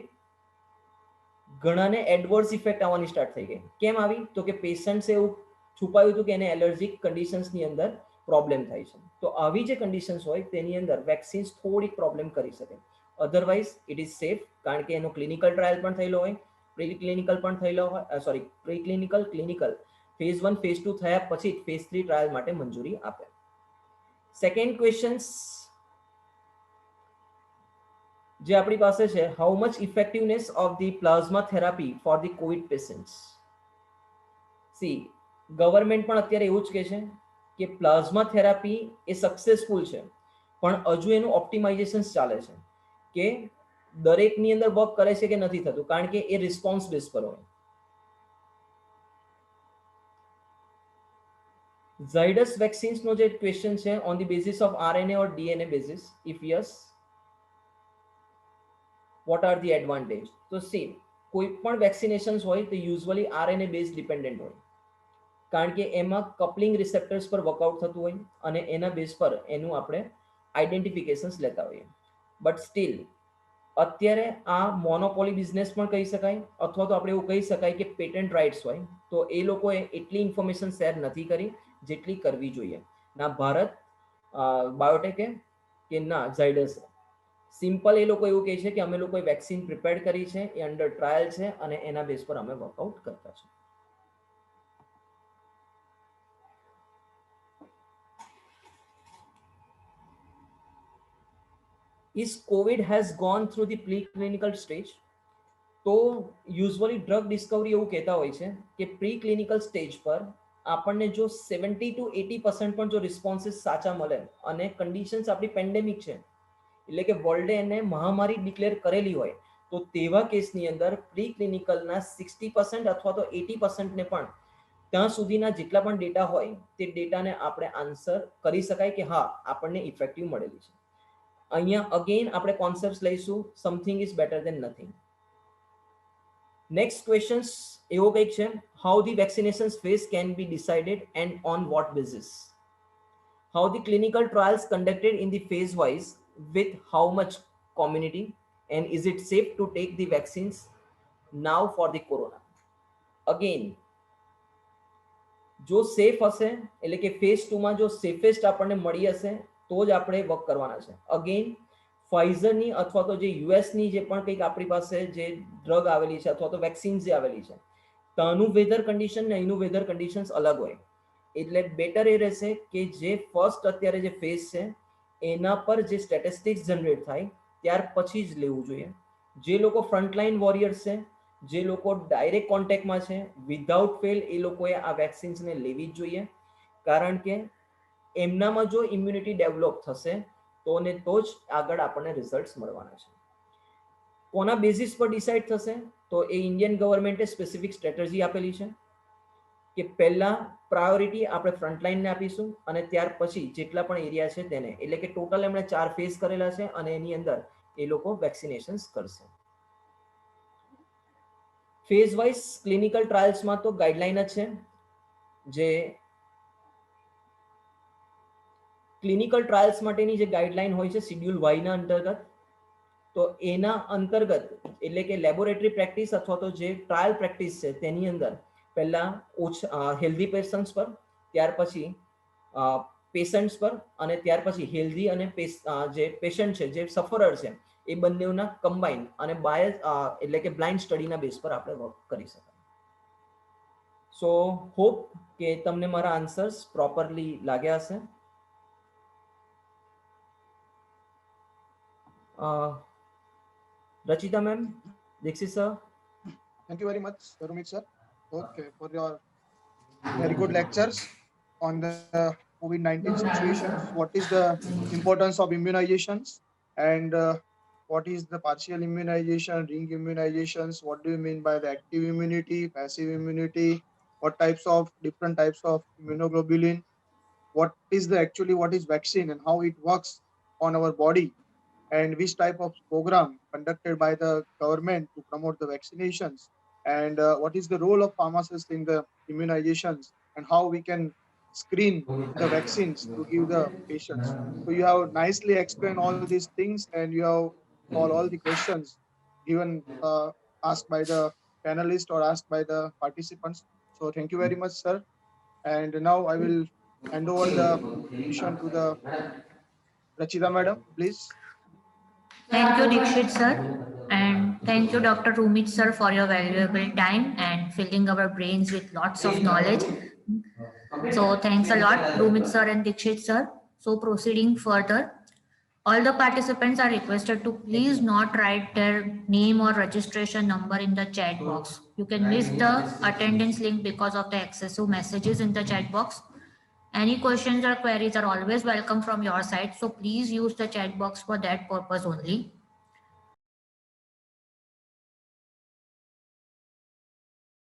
ઘણાને એડવર્સ ઇફેક્ટ આવવાની સ્ટાર્ટ થઈ ગઈ. કેમ આવી? તો કે પેશન્ટ્સે એવું છુપાયું હતું કે એને એલર્જીક કન્ડિશન્સની અંદર પ્રોબ્લેમ થાય છે. તો આવી જે કન્ડિશન્સ હોય તેની અંદર વેક્સિન્સ થોડીક પ્રોબ્લેમ કરી શકે. અધરવાઇઝ ઇટ ઇઝ સેફ, કારણ કે એનો ક્લિનિકલ ટ્રાયલ પણ થયેલો હોય, પ્રી ક્લિનિકલ પણ થયેલો હોય, pre clinical, clinical, phase 1 phase 2 થયા પછી ફેઝ 3 ટ્રાયલ માટે મંજૂરી આપે. સેકન્ડ ક્વેશ્ચન્સ જે આપણી પાસે છે, how much effectiveness of the plasma therapy for the Covid patients? C, government પણ અત્યારે એવું જ કહે છે કે પ્લાઝમા થેરાપી એ સક્સેસફુલ છે, પણ હજુ એનું ઓપ્ટિમાઇઝેશન ચાલે છે કે દરેકની અંદર વર્ક કરે છે કે નથી થતું, કારણ કે એ રિસ્પોન્સ બેઝ પર હોય. ઝાયડસ વેક્સિન્સનો જે ક્વેશ્ચન છે, on the basis of RNA or DNA basis, if yes, what are the advantage? So see, કોઈ પણ વેક્સિનેશન્સ હોય તો યુઝ્યુઅલી RNA બેઝ ડિપેન્ડન્ટ હોય, કારણ કે એમાં કપલિંગ રિસેપ્ટર્સ પર વર્કઆઉટ થતું હોય અને એના બેઝ પર એનું આપણે આઈડેન્ટિફિકેશન્સ લેતા હોઈએ. બટ સ્ટીલ અત્યારે આ મોનોપોલી બિઝનેસ પણ કહી શકાય, અથવા તો આપણે એવું કહી શકાય કે પેટન્ટ રાઇટ્સ હોય, તો એ લોકોએ એટલી ઇન્ફોર્મેશન શેર નથી કરી જેટલી કરવી જોઈએ. ના ભારત બાયોટેકે કે ના ઝાયડસ. સિમ્પલ એ લોકો એવું કહે છે કે અમે લોકોએ વેક્સિન પ્રિપેર કરી છે, એ અંડર ટ્રાયલ છે અને એના બેઝ પર અમે વર્કઆઉટ કરતા છે. Is COVID has gone through the preclinical stage? તો યુઝ્યુઅલી ડ્રગ ડિસ્કવરી એવું કહેતા હોય છે કે પ્રી ક્લિનિકલ સ્ટેજ પર આપણને જો 70 to 80% પણ જો રિસ્પોન્સીસ સાચા મળે અને કન્ડિશન્સ આપણી પેન્ડેમિક છે, એટલે કે વર્લ્ડે એને મહામારી ડિક્લેર કરેલી હોય, તો તેવા કેસની અંદર પ્રી ક્લિનિકલના 60% અથવા તો 80% ને પણ ત્યાં સુધીના જેટલા પણ ડેટા હોય તે ડેટાને આપણે આન્સર કરી શકાય કે હા આપણને ઇફેક્ટિવ મળેલી છે. અહીંયા અગેન આપણે કોન્સેપ્ટ લઈશું, something is better than nothing. Next questions એવો કંઈક છે, how the vaccination phase can be decided and on what basis? How the clinical trials conducted in the phase wise with how much community, and is it safe to take the vaccines now for the corona? Again, જો safe હશે એટલે કે phase 2 માં જો safest આપણને મળી હશે તો જ આપણે વર્ક કરવાના છે. અગેન ફાઇઝરની અથવા તો જે યુએસની જે પણ કંઈક આપણી પાસે જે ડ્રગ આવેલી છે અથવા તો વેક્સિન્સ જે આવેલી છે, ત્યાંનું વેધર કન્ડિશન ને અહીંનું વેધર કન્ડિશન્સ અલગ હોય, એટલે બેટર એ રહેશે કે જે ફર્સ્ટ અત્યારે જે ફેઝ છે એના પર જે સ્ટેટિસ્ટિક્સ જનરેટ થાય ત્યાર પછી જ લેવું જોઈએ. જે લોકો ફ્રન્ટલાઇન વોરિયર્સ છે, જે લોકો ડાયરેક્ટ કોન્ટેક્ટમાં છે, વિધાઉટ ફેલ એ લોકોએ આ વેક્સિન્સને લેવી જ જોઈએ, કારણ કે એમનામાં જો ઇમ્યુનિટી ડેવલપ થશે તો ને તો જ આગળ આપણને રિઝલ્ટ્સ મળવાના છે. કોના બેઝિસ પર ડિસાઇડ થશે? તો એ ઇન્ડિયન ગવર્મેન્ટે સ્પેસિફિક સ્ટ્રેટેજી આપેલી છે કે પહેલા પ્રાયોરિટી આપણે ફ્રન્ટલાઇનને આપીશું અને ત્યાર પછી જેટલા પણ એરિયા છે તેને, એટલે કે ટોટલ એમણે 4 ફેઝ કરેલા છે અને એની અંદર એ લોકો વેક્સિનેશન્સ કરશે. ફેઝ વાઇઝ ક્લિનિકલ ટ્રાયલ્સમાં તો ગાઈડલાઈન જ છે, જે ક્લિનિકલ ટ્રાયલ્સ માટેની જે ગાઈડલાઈન હોય છે શિડ્યુલ વાયના અંતર્ગત, તો એના અંતર્ગત એટલે કે લેબોરેટરી પ્રેક્ટિસ અથવા તો જે ટ્રાયલ પ્રેક્ટિસ છે તેની અંદર પહેલા હેલ્ધી પેશન્ટ્સ પર, ત્યાર પછી પેશન્ટ્સ પર અને ત્યાર પછી હેલ્ધી અને જે પેશન્ટ છે જે સફરર છે એ બંનેના કમ્બાઈન અને બાયસ એટલે કે બ્લાઇન્ડ સ્ટડીના બેઝ પર આપણે વર્ક કરી શકાય. સો હોપ કે તમને મારા આન્સર્સ પ્રોપરલી લાગ્યા હશે. Rachita ma'am, Dixit sir. Thank you very much, Rumit sir. Okay, for your very good lectures on the COVID-19 situation. What is the importance of immunizations, and what is the partial immunization, ring immunizations? What do you mean by the active immunity, passive immunity? What different types of immunoglobulin? What is vaccine and how it works on our body? And which type of program conducted by the government to promote the vaccinations, and what is the role of pharmacists in the immunizations, and how we can screen the vaccines to give the patients. So you have nicely explained all these things, and you have all the questions given asked by the panelists or asked by the participants. So thank you very much, sir. And now I will hand over the mission to the Rachita madam, please. Thank you, Dikshit sir. And thank you, Dr. Rumit sir, for your valuable time and filling our brains with lots of knowledge. So thanks a lot, Rumit sir and Dikshit sir. So proceeding further, all the participants are requested to please not write their name or registration number in the chat box. You can miss the attendance link because of the excessive messages in the chat box. Any questions or queries are always welcome from your side. So please use the chat box for that purpose only.